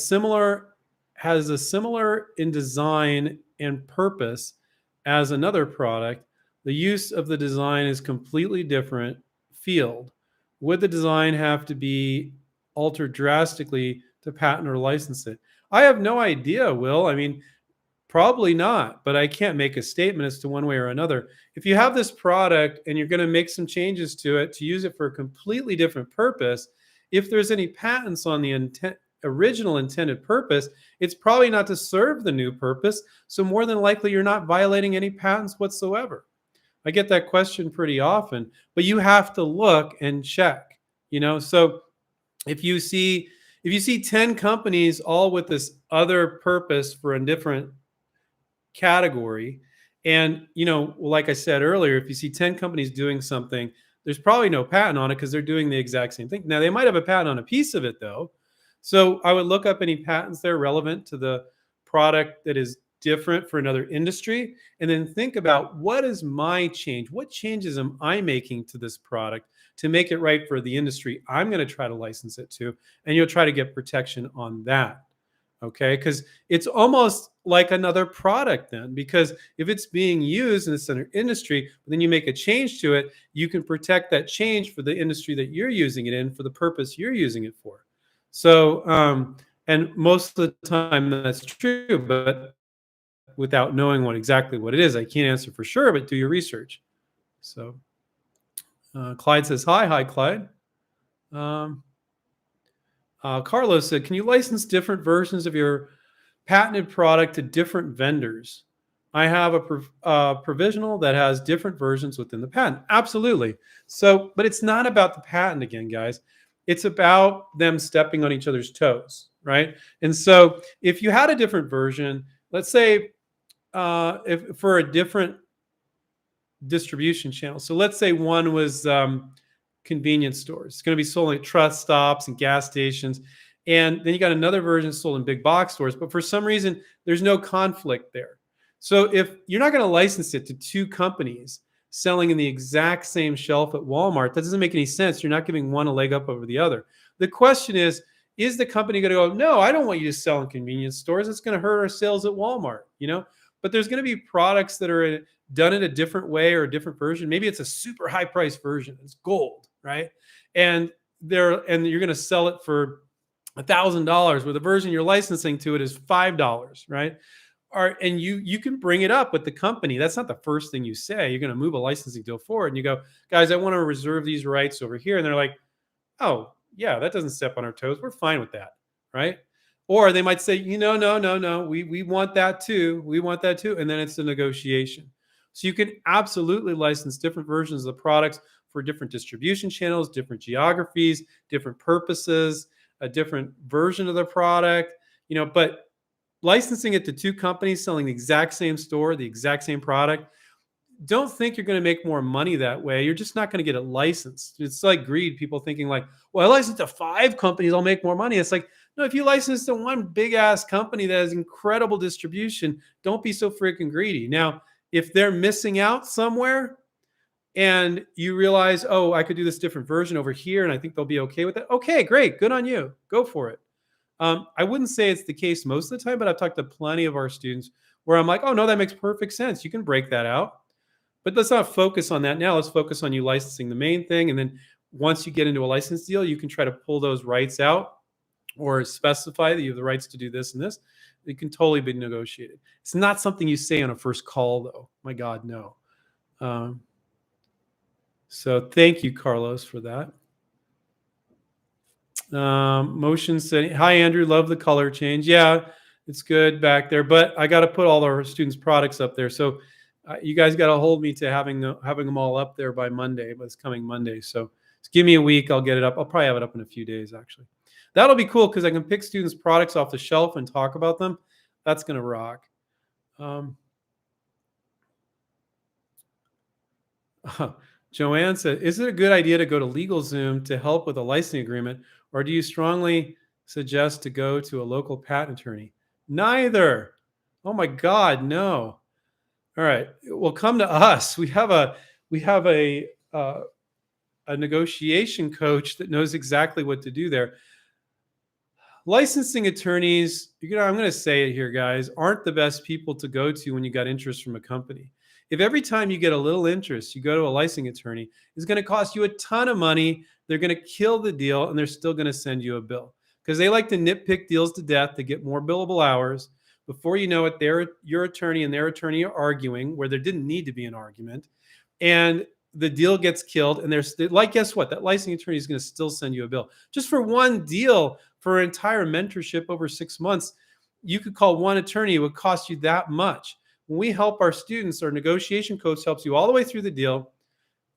a similar in design and purpose as another product. The use of the design is completely different field. Would the design have to be altered drastically to patent or license it? I have no idea, Will. I mean, probably not, but I can't make a statement as to one way or another. If you have this product and you're going to make some changes to it to use it for a completely different purpose, if there's any patents on the original intended purpose, it's probably not to serve the new purpose. So more than likely, you're not violating any patents whatsoever. I get that question pretty often, but you have to look and check, So if you see 10 companies all with this other purpose for a different category, and like I said earlier, if you see 10 companies doing something, there's probably no patent on it because they're doing the exact same thing. Now they might have a patent on a piece of it though. So I would look up any patents that are relevant to the product that is different for another industry, and then think about, what is my change? What changes am I making to this product to make it right for the industry I'm going to try to license it to? And you'll try to get protection on that. Okay, because it's almost like another product then, because if it's being used in the center industry, then you make a change to it, you can protect that change for the industry that you're using it in for the purpose you're using it for. So, and most of the time that's true, but without knowing exactly what it is, I can't answer for sure, but do your research. So, Clyde says, hi, Clyde. Carlos said, can you license different versions of your patented product to different vendors? I have a provisional that has different versions within the patent. Absolutely. So, but it's not about the patent again, guys. It's about them stepping on each other's toes, right? And so if you had a different version, let's say if for a different distribution channel. So let's say one was convenience stores. It's going to be sold at trust stops and gas stations. And then you got another version sold in big box stores. But for some reason, there's no conflict there. So if you're not going to license it to two companies selling in the exact same shelf at Walmart, that doesn't make any sense. You're not giving one a leg up over the other. The question is the company going to go, no, I don't want you to sell in convenience stores. It's going to hurt our sales at Walmart, But there's going to be products that are done in a different way or a different version. Maybe it's a super high price version. It's gold, right? And you're going to sell it for $1,000, where the version you're licensing to it is $5, right? And you can bring it up with the company. That's not the first thing you say. You're going to move a licensing deal forward, and you go, guys, I want to reserve these rights over here. And they're like, oh yeah, that doesn't step on our toes. We're fine with that, right? Or they might say, no, we want that too. We want that too. And then it's a negotiation. So you can absolutely license different versions of the products for different distribution channels, different geographies, different purposes, a different version of the product, but licensing it to two companies selling the exact same store, the exact same product, don't think you're going to make more money that way. You're just not going to get it licensed. It's like greed. People thinking like, well, I license to 5 companies, I'll make more money. It's like, no, if you license to one big ass company that has incredible distribution, don't be so freaking greedy. Now, if they're missing out somewhere and you realize, oh, I could do this different version over here and I think they'll be okay with it. Okay, great. Good on you. Go for it. I wouldn't say it's the case most of the time, but I've talked to plenty of our students where I'm like, oh, no, that makes perfect sense. You can break that out. But let's not focus on that now. Let's focus on you licensing the main thing. And then once you get into a license deal, you can try to pull those rights out or specify that you have the rights to do this and this. It can totally be negotiated. It's not something you say on a first call, though. My God, no. So thank you, Carlos, for that. Motion said, hi, Andrew, love the color change. Yeah, it's good back there, but I got to put all our students' products up there. So you guys got to hold me to having them all up there by Monday, but it's coming Monday. So just give me a week. I'll get it up. I'll probably have it up in a few days, actually. That'll be cool because I can pick students' products off the shelf and talk about them. That's going to rock. Joanne said, is it a good idea to go to LegalZoom to help with a licensing agreement, or do you strongly suggest to go to a local patent attorney? Neither. Oh my God, no. All right. Well, come to us. We have a negotiation coach that knows exactly what to do there. Licensing attorneys, I'm going to say it here, guys, aren't the best people to go to when you got interest from a company. If every time you get a little interest, you go to a licensing attorney, it's going to cost you a ton of money. They're going to kill the deal, and they're still going to send you a bill because they like to nitpick deals to death to get more billable hours. Before you know it, your attorney and their attorney are arguing where there didn't need to be an argument. And the deal gets killed, and there's like, guess what? That licensing attorney is going to still send you a bill just for one deal for an entire mentorship over 6 months. You could call one attorney; it would cost you that much. When we help our students, our negotiation coach helps you all the way through the deal,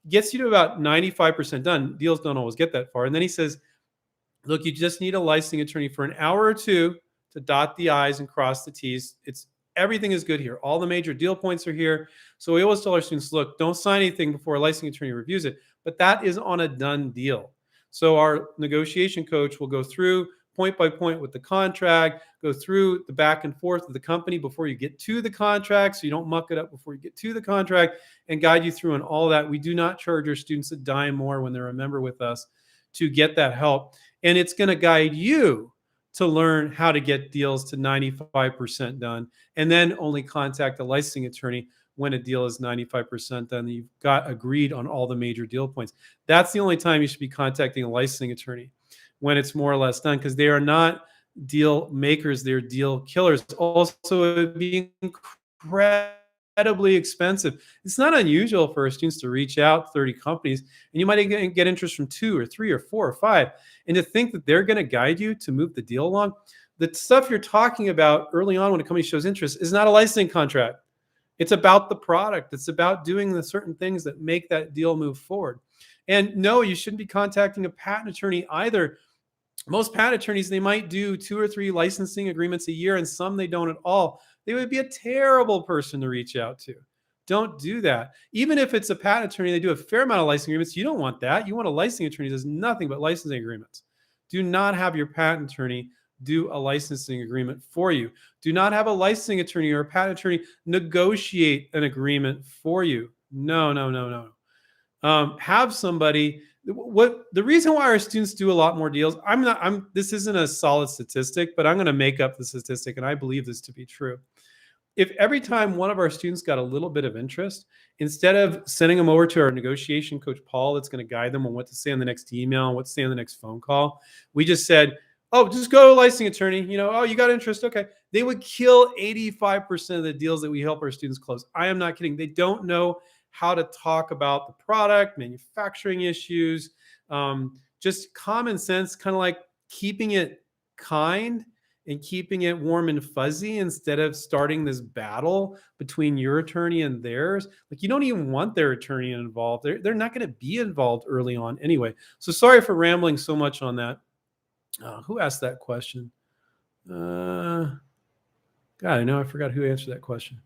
gets you to about 95% done. Deals don't always get that far, and then he says, "Look, you just need a licensing attorney for an hour or two to dot the I's and cross the T's. It's everything is good here. All the major deal points are here." So we always tell our students, look, don't sign anything before a licensing attorney reviews it. But that is on a done deal. So our negotiation coach will go through point by point with the contract, go through the back and forth of the company before you get to the contract, so you don't muck it up before you get to the contract, and guide you through on all that. We do not charge our students a dime more when they're a member with us to get that help. And it's going to guide you to learn how to get deals to 95% done, and then only contact a licensing attorney when a deal is 95% done. You've got agreed on all the major deal points. That's the only time you should be contacting a licensing attorney, when it's more or less done, because they are not deal makers, they're deal killers. Also, it would be incredibly expensive. It's not unusual for our students to reach out 30 companies, and you might get interest from 2 or 3 or 4 or 5. And to think that they're going to guide you to move the deal along, the stuff you're talking about early on when a company shows interest is not a licensing contract. It's about the product. It's about doing the certain things that make that deal move forward. And no, you shouldn't be contacting a patent attorney either. Most patent attorneys, they might do 2 or 3 licensing agreements a year, and some they don't at all. They would be a terrible person to reach out to. Don't do that. Even if it's a patent attorney, they do a fair amount of licensing agreements. You don't want that. You want a licensing attorney that does nothing but licensing agreements. Do not have your patent attorney do a licensing agreement for you. Do not have a licensing attorney or a patent attorney negotiate an agreement for you. No, no, no, no. Have somebody. What the reason why our students do a lot more deals, this isn't a solid statistic, but I'm going to make up the statistic, and I believe this to be true. If every time one of our students got a little bit of interest, instead of sending them over to our negotiation coach, Paul, that's going to guide them on what to say on the next email and what to say on the next phone call, we just said, oh, just go to a licensing attorney. Oh, you got interest. Okay. They would kill 85% of the deals that we help our students close. I am not kidding. They don't know how to talk about the product, manufacturing issues, just common sense, kind of like keeping it kind and keeping it warm and fuzzy instead of starting this battle between your attorney and theirs. Like, you don't even want their attorney involved. They're not going to be involved early on anyway. So sorry for rambling so much on that. Who asked that question? God, I know I forgot who answered that question.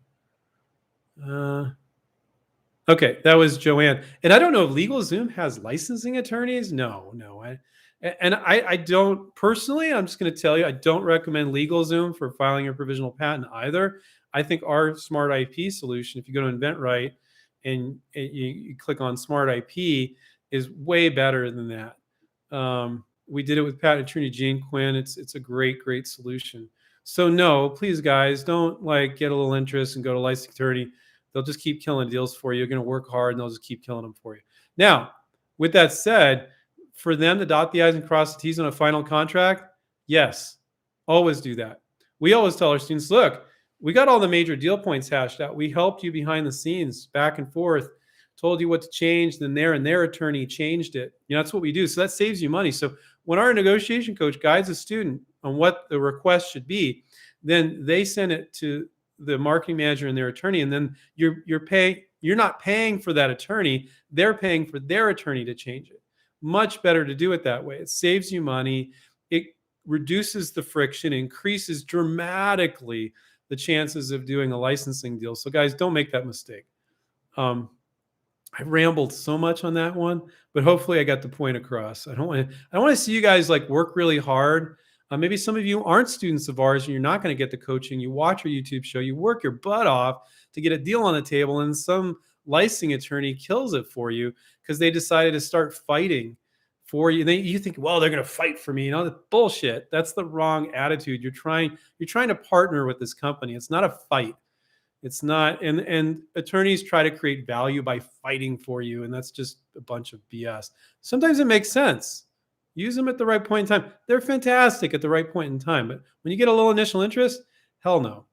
Okay, that was Joanne. And I don't know if LegalZoom has licensing attorneys. No. I don't personally, I'm just going to tell you, I don't recommend LegalZoom for filing your provisional patent either. I think our smart IP solution, if you go to inventRight and you click on smart IP, is way better than that. We did it with patent attorney Gene Quinn. It's a great solution. So no, please guys, don't get a little interest and go to licensing attorney. They'll just keep killing deals for you. You're going to work hard, and they'll just keep killing them for you. Now, with that said, for them to dot the I's and cross the T's on a final contract, yes, always do that. We always tell our students, look, we got all the major deal points hashed out. We helped you behind the scenes, back and forth, told you what to change, then their attorney changed it. That's what we do. So that saves you money. So when our negotiation coach guides a student on what the request should be, then they send it to the marketing manager and their attorney, and then you're not paying for that attorney, they're paying for their attorney to change it. Much better to do it that way. It saves you money, it reduces the friction, increases dramatically the chances of doing a licensing deal. So guys, don't make that mistake. I rambled so much on that one, but hopefully I got the point across. I want to see you guys work really hard. Maybe some of you aren't students of ours and you're not going to get the coaching. You watch our YouTube show, you work your butt off to get a deal on the table, and some licensing attorney kills it for you because they decided to start fighting for you. You think, well, they're going to fight for me. That's bullshit. That's the wrong attitude. You're trying to partner with this company. It's not a fight. It's not. And attorneys try to create value by fighting for you, and that's just a bunch of BS. Sometimes it makes sense. Use them at the right point in time. They're fantastic at the right point in time. But when you get a little initial interest, hell no.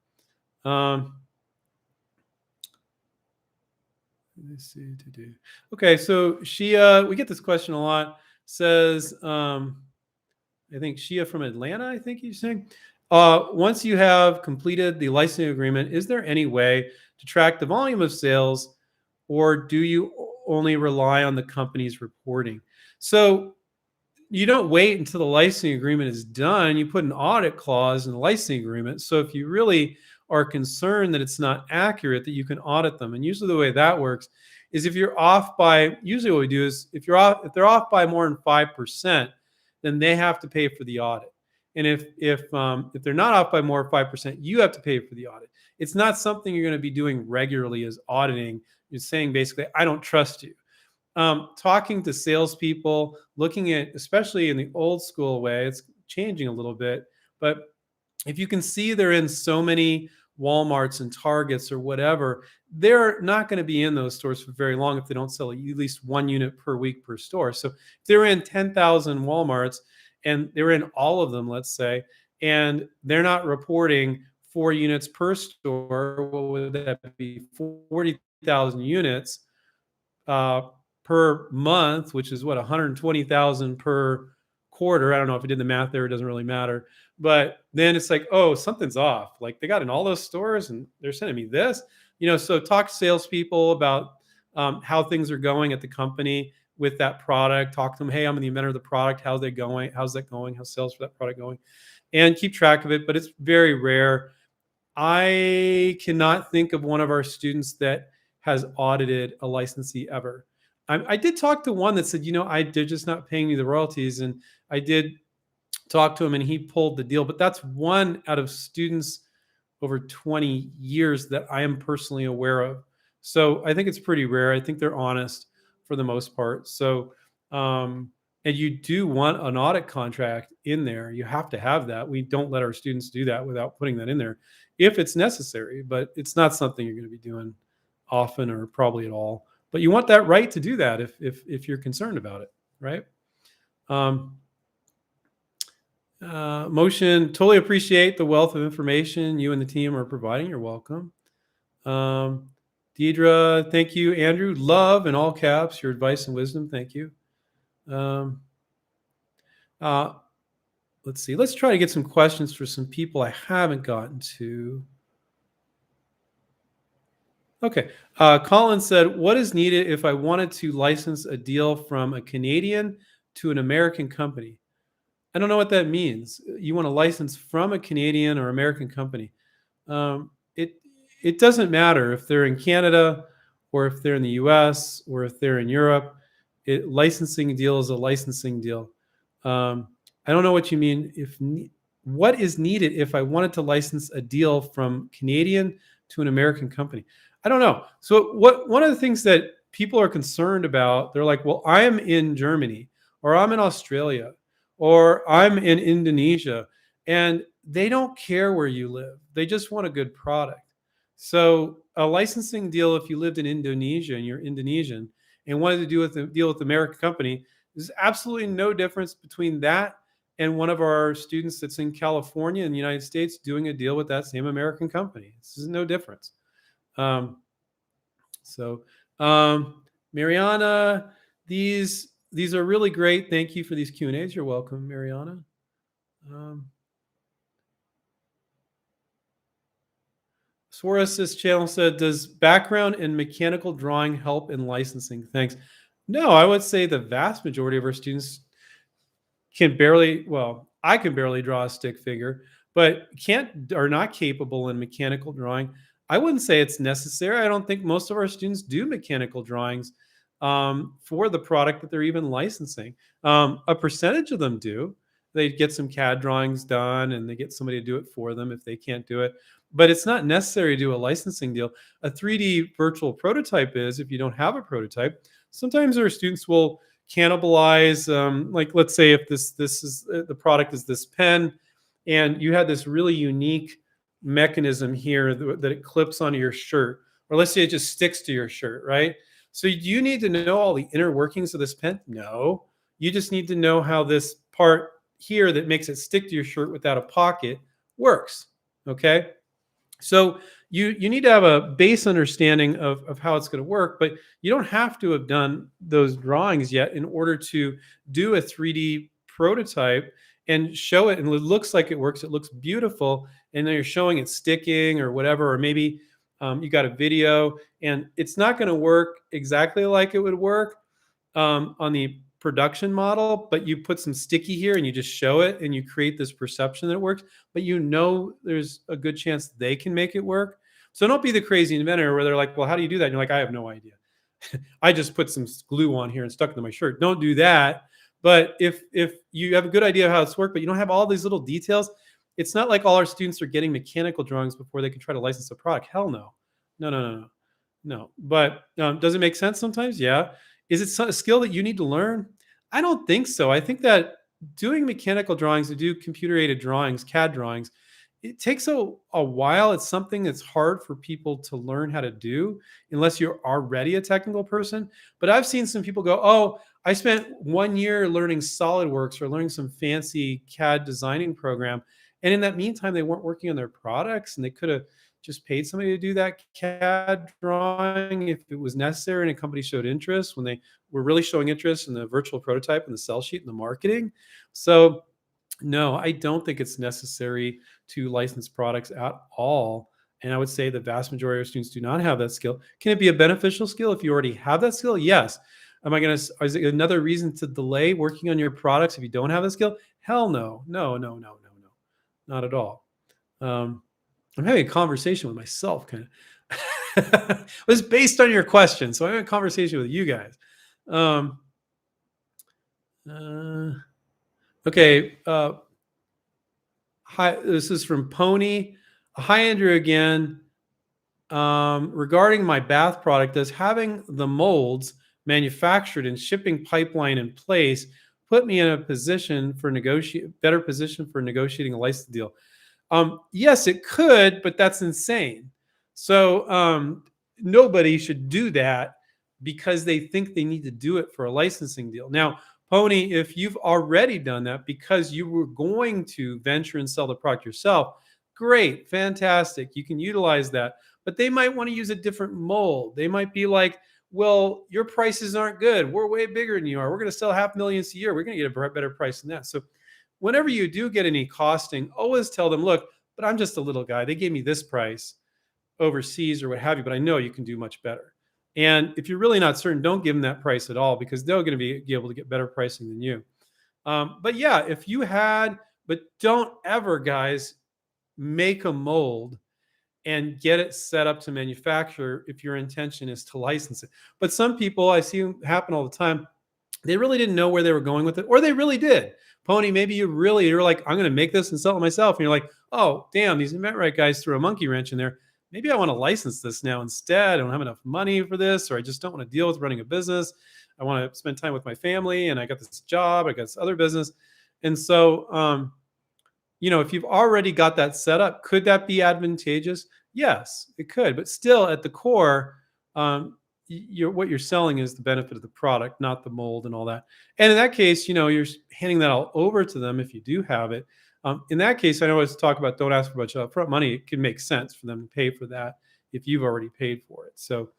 Let's see to do. Okay, so we get this question a lot. Says, I think Shia from Atlanta, I think you're saying. Once you have completed the licensing agreement, is there any way to track the volume of sales, or do you only rely on the company's reporting? So you don't wait until the licensing agreement is done. You put an audit clause in the licensing agreement. So if you really are concerned that it's not accurate, that you can audit them. And usually the way that works is if you're off by, usually what we do is if they're off by more than 5%, then they have to pay for the audit. And if they're not off by more than 5%, you have to pay for the audit. It's not something you're going to be doing regularly as auditing. You're saying basically, I don't trust you. Talking to salespeople, looking at, especially in the old school way, it's changing a little bit, but if you can see they're in so many Walmarts and Targets or whatever, they're not going to be in those stores for very long if they don't sell at least one unit per week per store. So if they're in 10,000 Walmarts and they're in all of them, let's say, and they're not reporting 4 units per store, what would that be? 40,000 units per month, which is what, 120,000 per quarter. I don't know if I did the math there, it doesn't really matter. But then it's like, oh, something's off. Like they got in all those stores and they're sending me this. So talk to salespeople about how things are going at the company with that product. Talk to them, hey, I'm the inventor of the product. How's that going? How's sales for that product going? And keep track of it, but it's very rare. I cannot think of one of our students that has audited a licensee ever. I did talk to one that said, they're just not paying me the royalties. And I did talk to him and he pulled the deal. But that's one out of students over 20 years that I am personally aware of. So I think it's pretty rare. I think they're honest for the most part. So, and you do want an audit contract in there. You have to have that. We don't let our students do that without putting that in there if it's necessary, but it's not something you're going to be doing often or probably at all. But you want that right to do that if you're concerned about it, right? Motion, totally appreciate the wealth of information you and the team are providing. You're welcome. Deidre, thank you. Andrew, love in all caps your advice and wisdom. Thank you. Let's see. Let's try to get some questions for some people I haven't gotten to. Okay. Colin said, what is needed if I wanted to license a deal from a Canadian to an American company? I don't know what that means. You want to license from a Canadian or American company. It doesn't matter if they're in Canada or if they're in the US or if they're in Europe. Licensing deal is a licensing deal. I don't know what you mean. What is needed if I wanted to license a deal from Canadian to an American company? I don't know. So one of the things that people are concerned about, they're like, well, I'm in Germany or I'm in Australia or I'm in Indonesia, and they don't care where you live. They just want a good product. So a licensing deal, if you lived in Indonesia and you're Indonesian and wanted to deal with the American company, there's absolutely no difference between that and one of our students that's in California in the United States doing a deal with that same American company. This is no difference. Mariana, these are really great. Thank you for these Q&As. You're welcome, Mariana. Suarez's channel said, does background in mechanical drawing help in licensing? Thanks. No, I would say the vast majority of our students I can barely draw a stick figure, but are not capable in mechanical drawing. I wouldn't say it's necessary. I don't think most of our students do mechanical drawings for the product that they're even licensing. A percentage of them do. They get some CAD drawings done and they get somebody to do it for them if they can't do it. But it's not necessary to do a licensing deal. A 3D virtual prototype is, if you don't have a prototype, sometimes our students will cannibalize, like let's say if this is the product is this pen and you had this really unique mechanism here that it clips onto your shirt, or let's say it just sticks to your shirt, right? So do you need to know all the inner workings of this pen? No. You just need to know how this part here that makes it stick to your shirt without a pocket works, okay? So you need to have a base understanding of how it's going to work, but you don't have to have done those drawings yet in order to do a 3D prototype and show it, and it looks like it works. It looks beautiful, and then you're showing it sticking or whatever, or maybe you got a video, and it's not going to work exactly like it would work on the production model, but you put some sticky here and you just show it and you create this perception that it works, but there's a good chance they can make it work. So don't be the crazy inventor where they're like, well, how do you do that? And you're like, I have no idea. I just put some glue on here and stuck it to my shirt. Don't do that. But if you have a good idea of how it's worked, but you don't have all these little details, it's not like all our students are getting mechanical drawings before they can try to license a product. Hell no. No, no, no, no. No. But does it make sense sometimes? Yeah. Is it a skill that you need to learn? I don't think so. I think that doing mechanical drawings, to do computer aided drawings, CAD drawings, it takes a while. It's something that's hard for people to learn how to do unless you're already a technical person. But I've seen some people go, oh, I spent 1 year learning SolidWorks or learning some fancy CAD designing program. And in that meantime, they weren't working on their products, and they could have just paid somebody to do that CAD drawing if it was necessary, and a company showed interest when they were really showing interest in the virtual prototype and the sell sheet and the marketing. So no, I don't think it's necessary to license products at all. And I would say the vast majority of students do not have that skill. Can it be a beneficial skill if you already have that skill? Yes. Is it another reason to delay working on your products if you don't have the skill? Hell no. No, no, no, no, no. Not at all. I'm having a conversation with myself, kind of. It was based on your question, so I'm having a conversation with you guys. Okay. Hi, this is from Pony. Hi, Andrew, again. Regarding my bath product, does having the molds manufactured and shipping pipeline in place put me in a better position for negotiating a license deal? Yes, it could, but that's insane. So nobody should do that because they think they need to do it for a licensing deal. Now, Pony, if you've already done that because you were going to venture and sell the product yourself, great, fantastic. You can utilize that. But they might want to use a different mold. They might be like, well, your prices aren't good. We're way bigger than you are. We're going to sell 500,000 a year. We're going to get a better price than that. So whenever you do get any costing, always tell them, look, but I'm just a little guy. They gave me this price overseas or what have you, but I know you can do much better. And if you're really not certain, don't give them that price at all because they're going to be able to get better pricing than you. But yeah, if you had, but don't ever, guys, make a mold and get it set up to manufacture if your intention is to license it. But some people, I see happen all the time, they really didn't know where they were going with it, or they really did. Pony, maybe you're like, I'm going to make this and sell it myself. And you're like, oh, damn, these inventRight guys threw a monkey wrench in there. Maybe I want to license this now instead. I don't have enough money for this, or I just don't want to deal with running a business. I want to spend time with my family, and I got this job, I got this other business. And so, if you've already got that set up, could that be advantageous? Yes, it could. But still, at the core, what you're selling is the benefit of the product, not the mold and all that. And in that case, you're handing that all over to them if you do have it. In that case, I know I talk about don't ask for much upfront money. It can make sense for them to pay for that if you've already paid for it. So,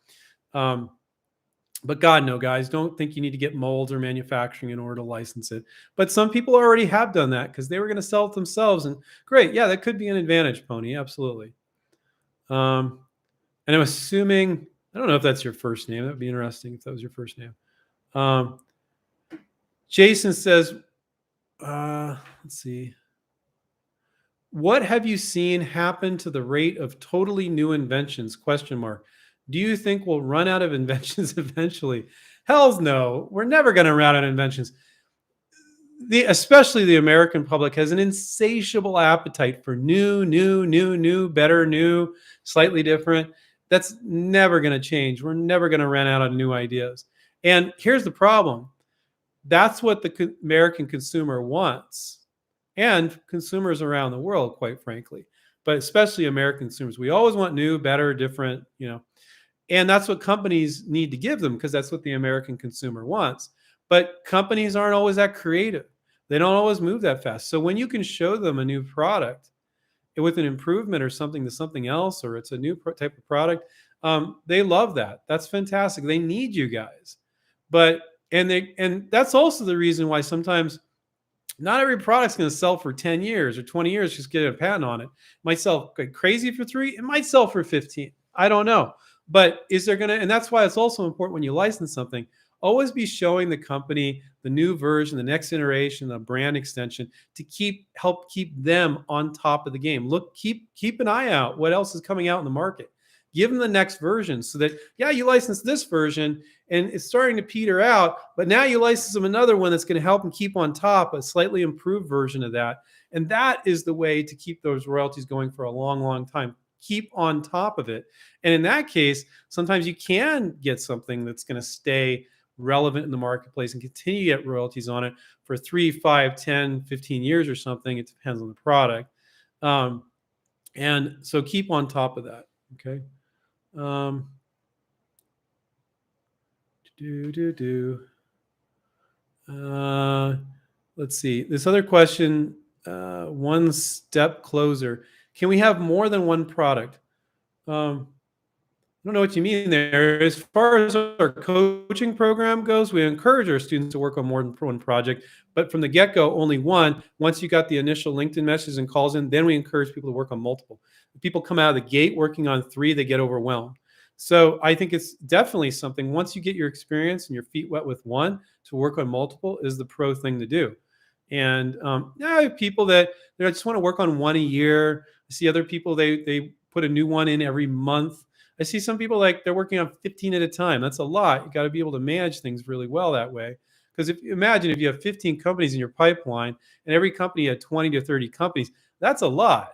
but God, no, guys, don't think you need to get molds or manufacturing in order to license it. But some people already have done that because they were going to sell it themselves. And great, yeah, that could be an advantage, Pony, absolutely. And I'm assuming, I don't know if that's your first name. That would be interesting if that was your first name. Jason says, let's see. What have you seen happen to the rate of totally new inventions? ? Do you think we'll run out of inventions eventually? Hells no. We're never going to run out of inventions. Especially the American public has an insatiable appetite for new, better, new, slightly different. That's never going to change. We're never going to run out of new ideas. And here's the problem. That's what the American consumer wants. And consumers around the world, quite frankly, but especially American consumers. We always want new, better, different, and that's what companies need to give them because that's what the American consumer wants. But companies aren't always that creative. They don't always move that fast. So when you can show them a new product with an improvement or something to something else, or it's a new type of product, they love that. That's fantastic. They need you guys. But and that's also the reason why sometimes not every product's going to sell for 10 years or 20 years, just get a patent on it. It might sell like crazy for 3, it might sell for 15. I don't know. But is there going to, and that's why it's also important when you license something, always be showing the company the new version, the next iteration, the brand extension to help keep them on top of the game. Look, keep an eye out what else is coming out in the market. Give them the next version so that, yeah, you license this version and it's starting to peter out, but now you license them another one that's going to help them keep on top, a slightly improved version of that. And that is the way to keep those royalties going for a long, long time. Keep on top of it. And in that case, sometimes you can get something that's going to stay relevant in the marketplace and continue to get royalties on it for 3, 5, 10, 15 years or something. It depends on the product. And so keep on top of that. Okay. Let's see. This other question, one step closer. Can we have more than one product? I don't know what you mean there. As far as our coaching program goes, we encourage our students to work on more than one project, but from the get-go, only one. Once you got the initial LinkedIn messages and calls in, then we encourage people to work on multiple. If people come out of the gate working on 3, they get overwhelmed. So I think it's definitely something, once you get your experience and your feet wet with one, to work on multiple is the pro thing to do. And I have people that they just want to work on one a year. I see other people, they put a new one in every month. I see some people like they're working on 15 at a time. That's a lot. You got to be able to manage things really well that way. Because imagine if you have 15 companies in your pipeline and every company had 20 to 30 companies, that's a lot.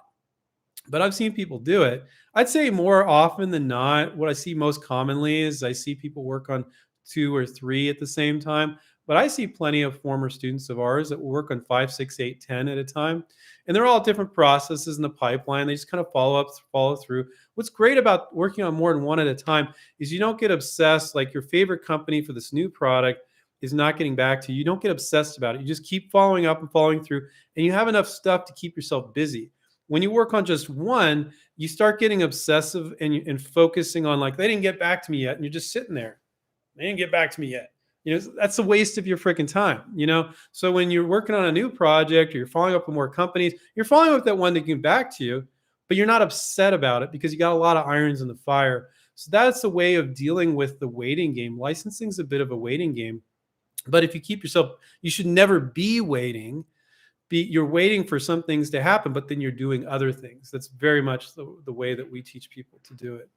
But I've seen people do it. I'd say more often than not, what I see most commonly is I see people work on 2 or 3 at the same time. But I see plenty of former students of ours that will work on 5, 6, 8, 10 at a time. And they're all different processes in the pipeline. They just kind of follow through. What's great about working on more than one at a time is you don't get obsessed, like your favorite company for this new product is not getting back to you. You don't get obsessed about it. You just keep following up and following through, and you have enough stuff to keep yourself busy. When you work on just one, you start getting obsessive and focusing on, like, they didn't get back to me yet. And you're just sitting there. They didn't get back to me yet. That's a waste of your freaking time. So when you're working on a new project or you're following up with more companies, you're following up with that one that can get back to you, but you're not upset about it because you got a lot of irons in the fire. So that's a way of dealing with the waiting game. Licensing is a bit of a waiting game, but if you keep yourself, you should never be waiting. You're waiting for some things to happen, but then you're doing other things. That's very much the way that we teach people to do it.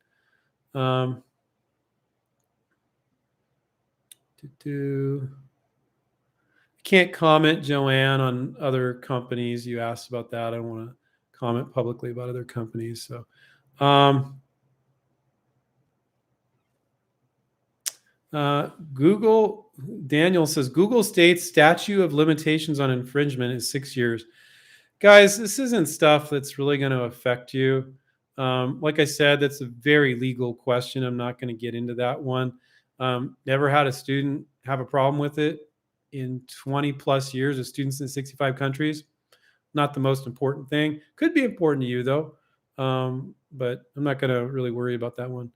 Can't comment, Joanne, on other companies. You asked about that. I don't want to comment publicly about other companies. So, Google, Daniel says, Google states statute of limitations on infringement is 6 years. Guys, this isn't stuff that's really going to affect you. Like I said, that's a very legal question. I'm not going to get into that one. Never had a student have a problem with it in 20 plus years of students in 65 countries. Not the most important thing. Could be important to you though. But I'm not going to really worry about that one.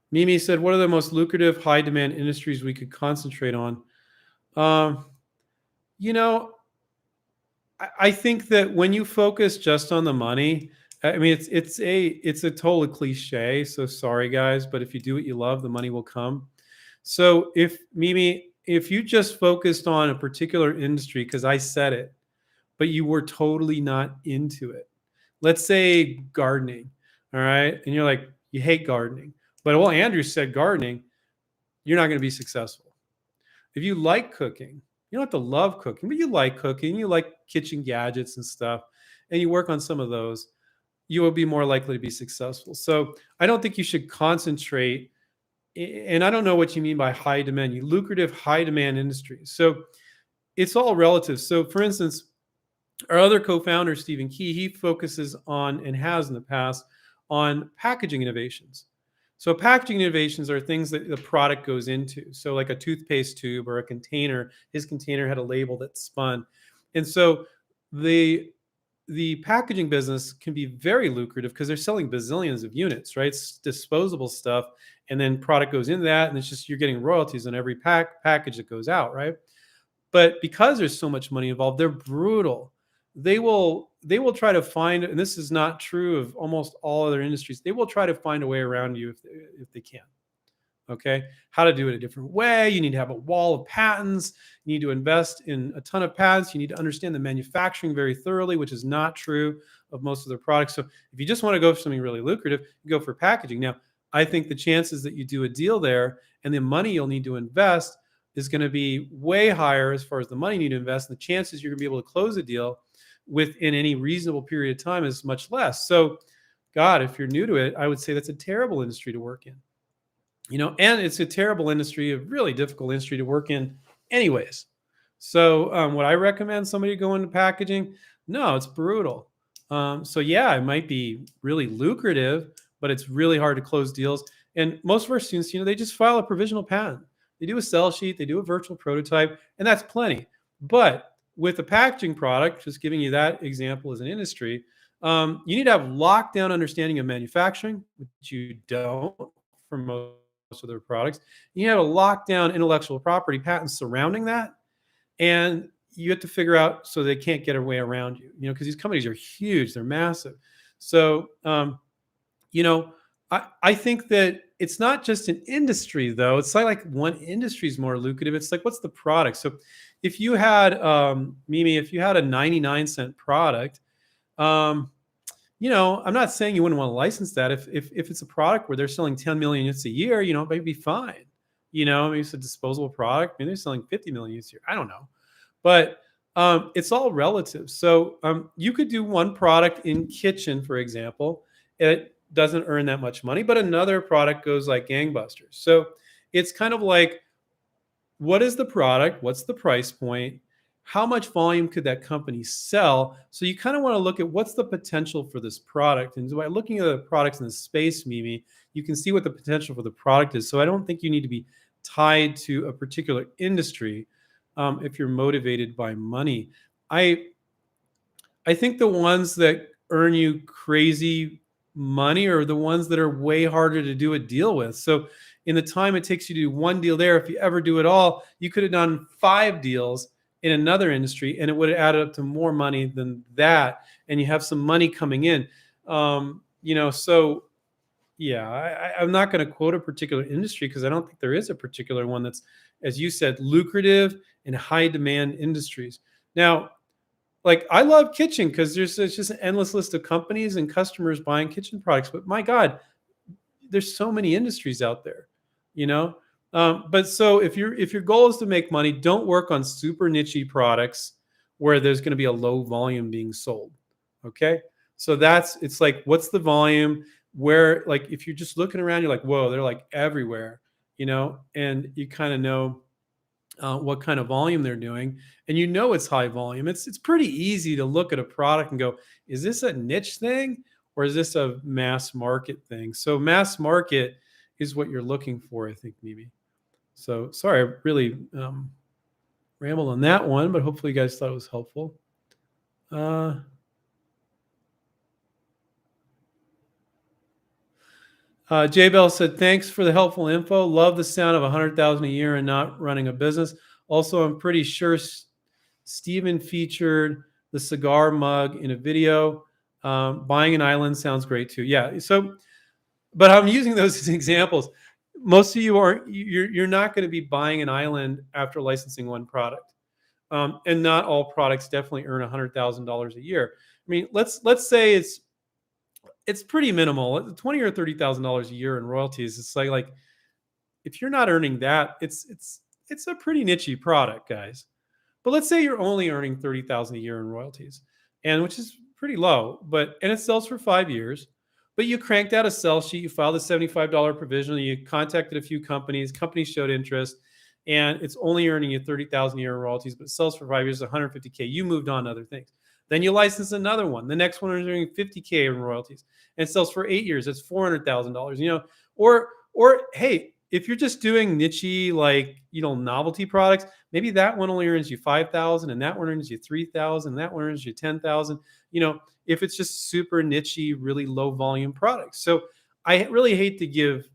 Mimi said, what are the most lucrative high demand industries we could concentrate on? I think that when you focus just on the money, I mean, it's a total cliche. So sorry, guys, but if you do what you love, the money will come. So if you just focused on a particular industry, because I said it, but you were totally not into it. Let's say gardening, all right? And you're like, you hate gardening. But well, Andrew said gardening, you're not going to be successful. If you like cooking, you don't have to love cooking, but you like cooking, you like kitchen gadgets and stuff, and you work on some of those, you will be more likely to be successful. So I don't think you should concentrate, and I don't know what you mean by high demand, lucrative high demand industries. So it's all relative. So for instance, our other co-founder, Stephen Key, he focuses on, and has in the past, on packaging innovations. So packaging innovations are things that the product goes into. So like a toothpaste tube or a container, his container had a label that spun. And so the the packaging business can be very lucrative because they're selling bazillions of units, right? It's disposable stuff, and then product goes into that, and it's just you're getting royalties on every package that goes out, right? But because there's so much money involved, they're brutal. They will try to find, and this is not true of almost all other industries. They will try to find a way around you if they can. Okay, how to do it a different way. You need to have a wall of patents. You need to invest in a ton of patents. You need to understand the manufacturing very thoroughly, which is not true of most of their products. So if you just want to go for something really lucrative, you go for packaging. Now, I think the chances that you do a deal there and the money you'll need to invest is going to be way higher as far as the money you need to invest. And the chances you're going to be able to close a deal within any reasonable period of time is much less. So, God, if you're new to it, I would say that's a terrible industry to work in. And it's a terrible industry, a really difficult industry to work in anyways. So would I recommend somebody go into packaging? No, it's brutal. So yeah, it might be really lucrative, but it's really hard to close deals. And most of our students, they just file a provisional patent. They do a sell sheet, they do a virtual prototype, and that's plenty. But with a packaging product, just giving you that example as an industry, you need to have lockdown understanding of manufacturing, which you don't for most of their products. You have a lockdown intellectual property patents surrounding that, and you have to figure out so they can't get a way around you. Because these companies are huge, they're massive. So, I think that it's not just an industry though. It's like one industry is more lucrative. It's like, what's the product? So, if you had Mimi, if you had a 99-cent product, I'm not saying you wouldn't want to license that. If it's a product where they're selling 10 million units a year, it might be fine. Maybe it's a disposable product. Maybe they're selling 50 million units a year. I don't know. But it's all relative. So you could do one product in kitchen, for example. It doesn't earn that much money, but another product goes like gangbusters. So it's kind of like, what is the product? What's the price point? How much volume could that company sell? So you kind of want to look at what's the potential for this product. And by looking at the products in the space, Mimi, you can see what the potential for the product is. So I don't think you need to be tied to a particular industry if you're motivated by money. I think the ones that earn you crazy money are the ones that are way harder to do a deal with. So in the time it takes you to do one deal there, if you ever do it all, you could have done 5 deals in another industry, and it would have added up to more money than that. And you have some money coming in. So yeah, I'm not going to quote a particular industry because I don't think there is a particular one that's, as you said, lucrative and high demand industries. Now, like, I love kitchen because there's just an endless list of companies and customers buying kitchen products. But my God, there's so many industries out there, But so if your goal is to make money, don't work on super niche products where there's going to be a low volume being sold. Okay, so it's like, what's the volume? Where, like, if you're just looking around, you're like, whoa, they're like everywhere, and you kind of know what kind of volume they're doing, and it's high volume. It's pretty easy to look at a product and go, is this a niche thing or is this a mass market thing? So mass market is what you're looking for, I think, maybe. So sorry, I really rambled on that one, but hopefully you guys thought it was helpful. J Bell said, thanks for the helpful info. Love the sound of 100,000 a year and not running a business. Also, I'm pretty sure Steven featured the cigar mug in a video. Buying an island sounds great too. Yeah. So, but I'm using those as examples. Most of you you're not going to be buying an island after licensing one product. And not all products definitely earn $100,000 a year. I mean, let's say it's pretty minimal, $20,000 or $30,000 a year in royalties. It's like if you're not earning that, it's a pretty niche product, guys. But let's say you're only earning $30,000 a year in royalties, and which is pretty low. And it sells for 5 years. But you cranked out a sell sheet, you filed a $75 provisional, you contacted a few companies showed interest, and it's only earning you $30,000 a year in royalties, but it sells for 5 years, $150K. You moved on to other things. Then you license another one. The next one is earning $50K in royalties, and it sells for 8 years. It's $400,000. Or hey, if you're just doing niche like novelty products, maybe that one only earns you 5,000, and that one earns you 3,000, and that one earns you 10,000. If it's just super niche, really low volume products. So I really hate to give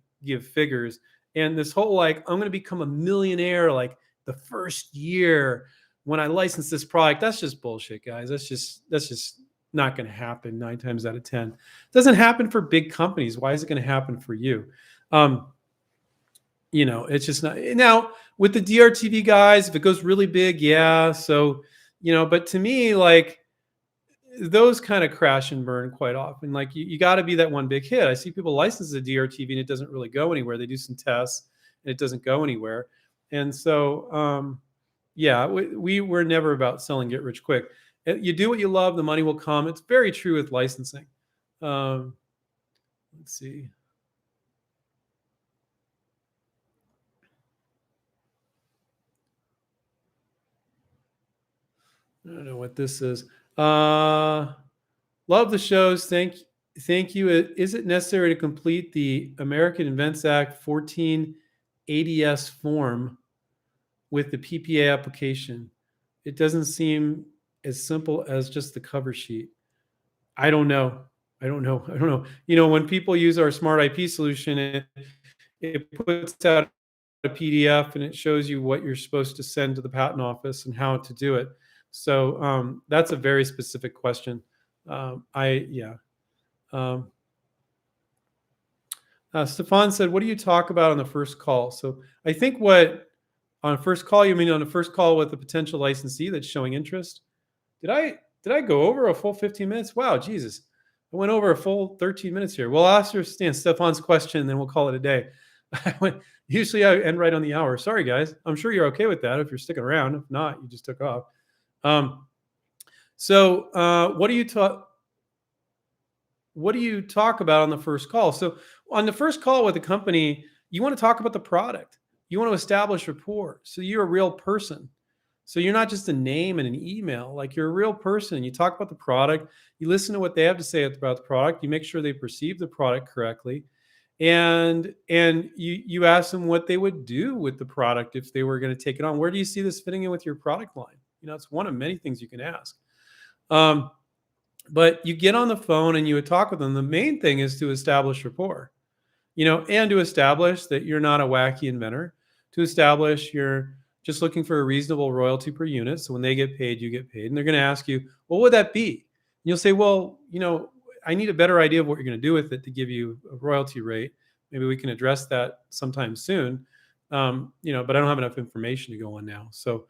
figures. And this whole like I'm going to become a millionaire like the first year when I license this product, that's just bullshit, guys. That's just not going to happen 9 times out of 10. It doesn't happen for big companies. Why is it going to happen for you? It's just not. Now with the DRTV guys, if it goes really big, yeah. So, but to me, like those kind of crash and burn quite often. Like you got to be that one big hit. I see people license a DRTV and it doesn't really go anywhere. They do some tests and it doesn't go anywhere. And so, yeah, we were never about selling get rich quick. You do what you love, the money will come. It's very true with licensing. Let's see. I don't know what this is. Love the shows. Thank you. Is it necessary to complete the American Invents Act 14 ADS form with the PPA application? It doesn't seem as simple as just the cover sheet. I don't know. When people use our smart IP solution, it puts out a PDF and it shows you what you're supposed to send to the patent office and how to do it. So that's a very specific question. Stefan said, what do you talk about on the first call? So I think on a first call, you mean on the first call with the potential licensee that's showing interest? Did I go over a full 15 minutes? Wow, Jesus. I went over a full 13 minutes here. Well, I'll understand Stefan's question, and then we'll call it a day. Usually I end right on the hour. Sorry, guys. I'm sure you're okay with that if you're sticking around. If not, you just took off. What do you talk about on the first call? So on the first call with a company, you want to talk about the product. You want to establish rapport. So you're a real person. So you're not just a name and an email. Like you're a real person. You talk about the product. You listen to what they have to say about the product. You make sure they perceive the product correctly. And you ask them what they would do with the product if they were going to take it on. Where do you see this fitting in with your product line? It's one of many things you can ask. But you get on the phone and you would talk with them. The main thing is to establish rapport, and to establish that you're not a wacky inventor, to establish you're just looking for a reasonable royalty per unit. So when they get paid, you get paid. And they're going to ask you, well, what would that be? And you'll say, well, I need a better idea of what you're going to do with it to give you a royalty rate. Maybe we can address that sometime soon. But I don't have enough information to go on now. So,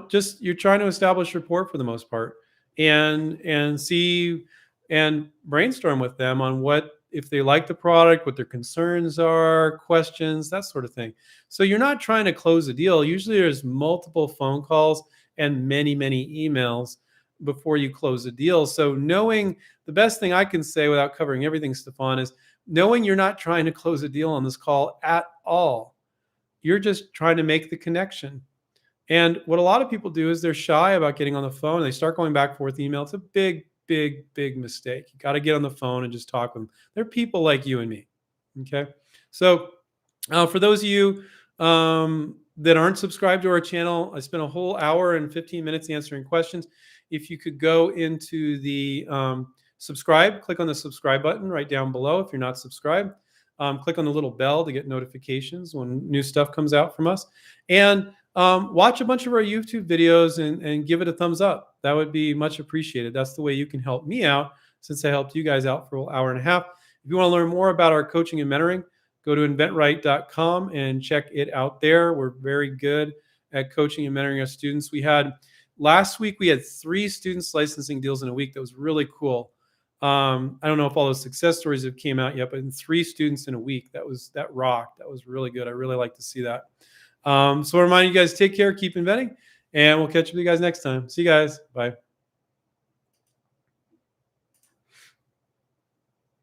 just you're trying to establish rapport for the most part and see and brainstorm with them on what, if they like the product, what their concerns are, questions, that sort of thing. So you're not trying to close a deal. Usually there's multiple phone calls and many, many emails before you close a deal. So knowing, the best thing I can say without covering everything, Stefan, is knowing you're not trying to close a deal on this call at all. You're just trying to make the connection. And what a lot of people do is they're shy about getting on the phone. They start going back and forth email. It's a big mistake. You got to get on the phone and just talk with them. They're people like you and me. Okay. So for those of you that aren't subscribed to our channel, I spent a whole hour and 15 minutes answering questions. If you could go into the subscribe, click on the subscribe button right down below. If you're not subscribed, click on the little bell to get notifications when new stuff comes out from us. And watch a bunch of our YouTube videos and give it a thumbs up. That would be much appreciated. That's the way you can help me out, since I helped you guys out for an hour and a half. If you want to learn more about our coaching and mentoring, go to inventright.com and check it out there. We're very good at coaching and mentoring our students. Last week, we had 3 students licensing deals in a week. That was really cool. I don't know if all those success stories have came out yet, but in 3 students in a week, that rocked. That was really good. I really like to see that. So I remind you guys, take care, keep inventing, and we'll catch up with you guys next time. See you guys. Bye.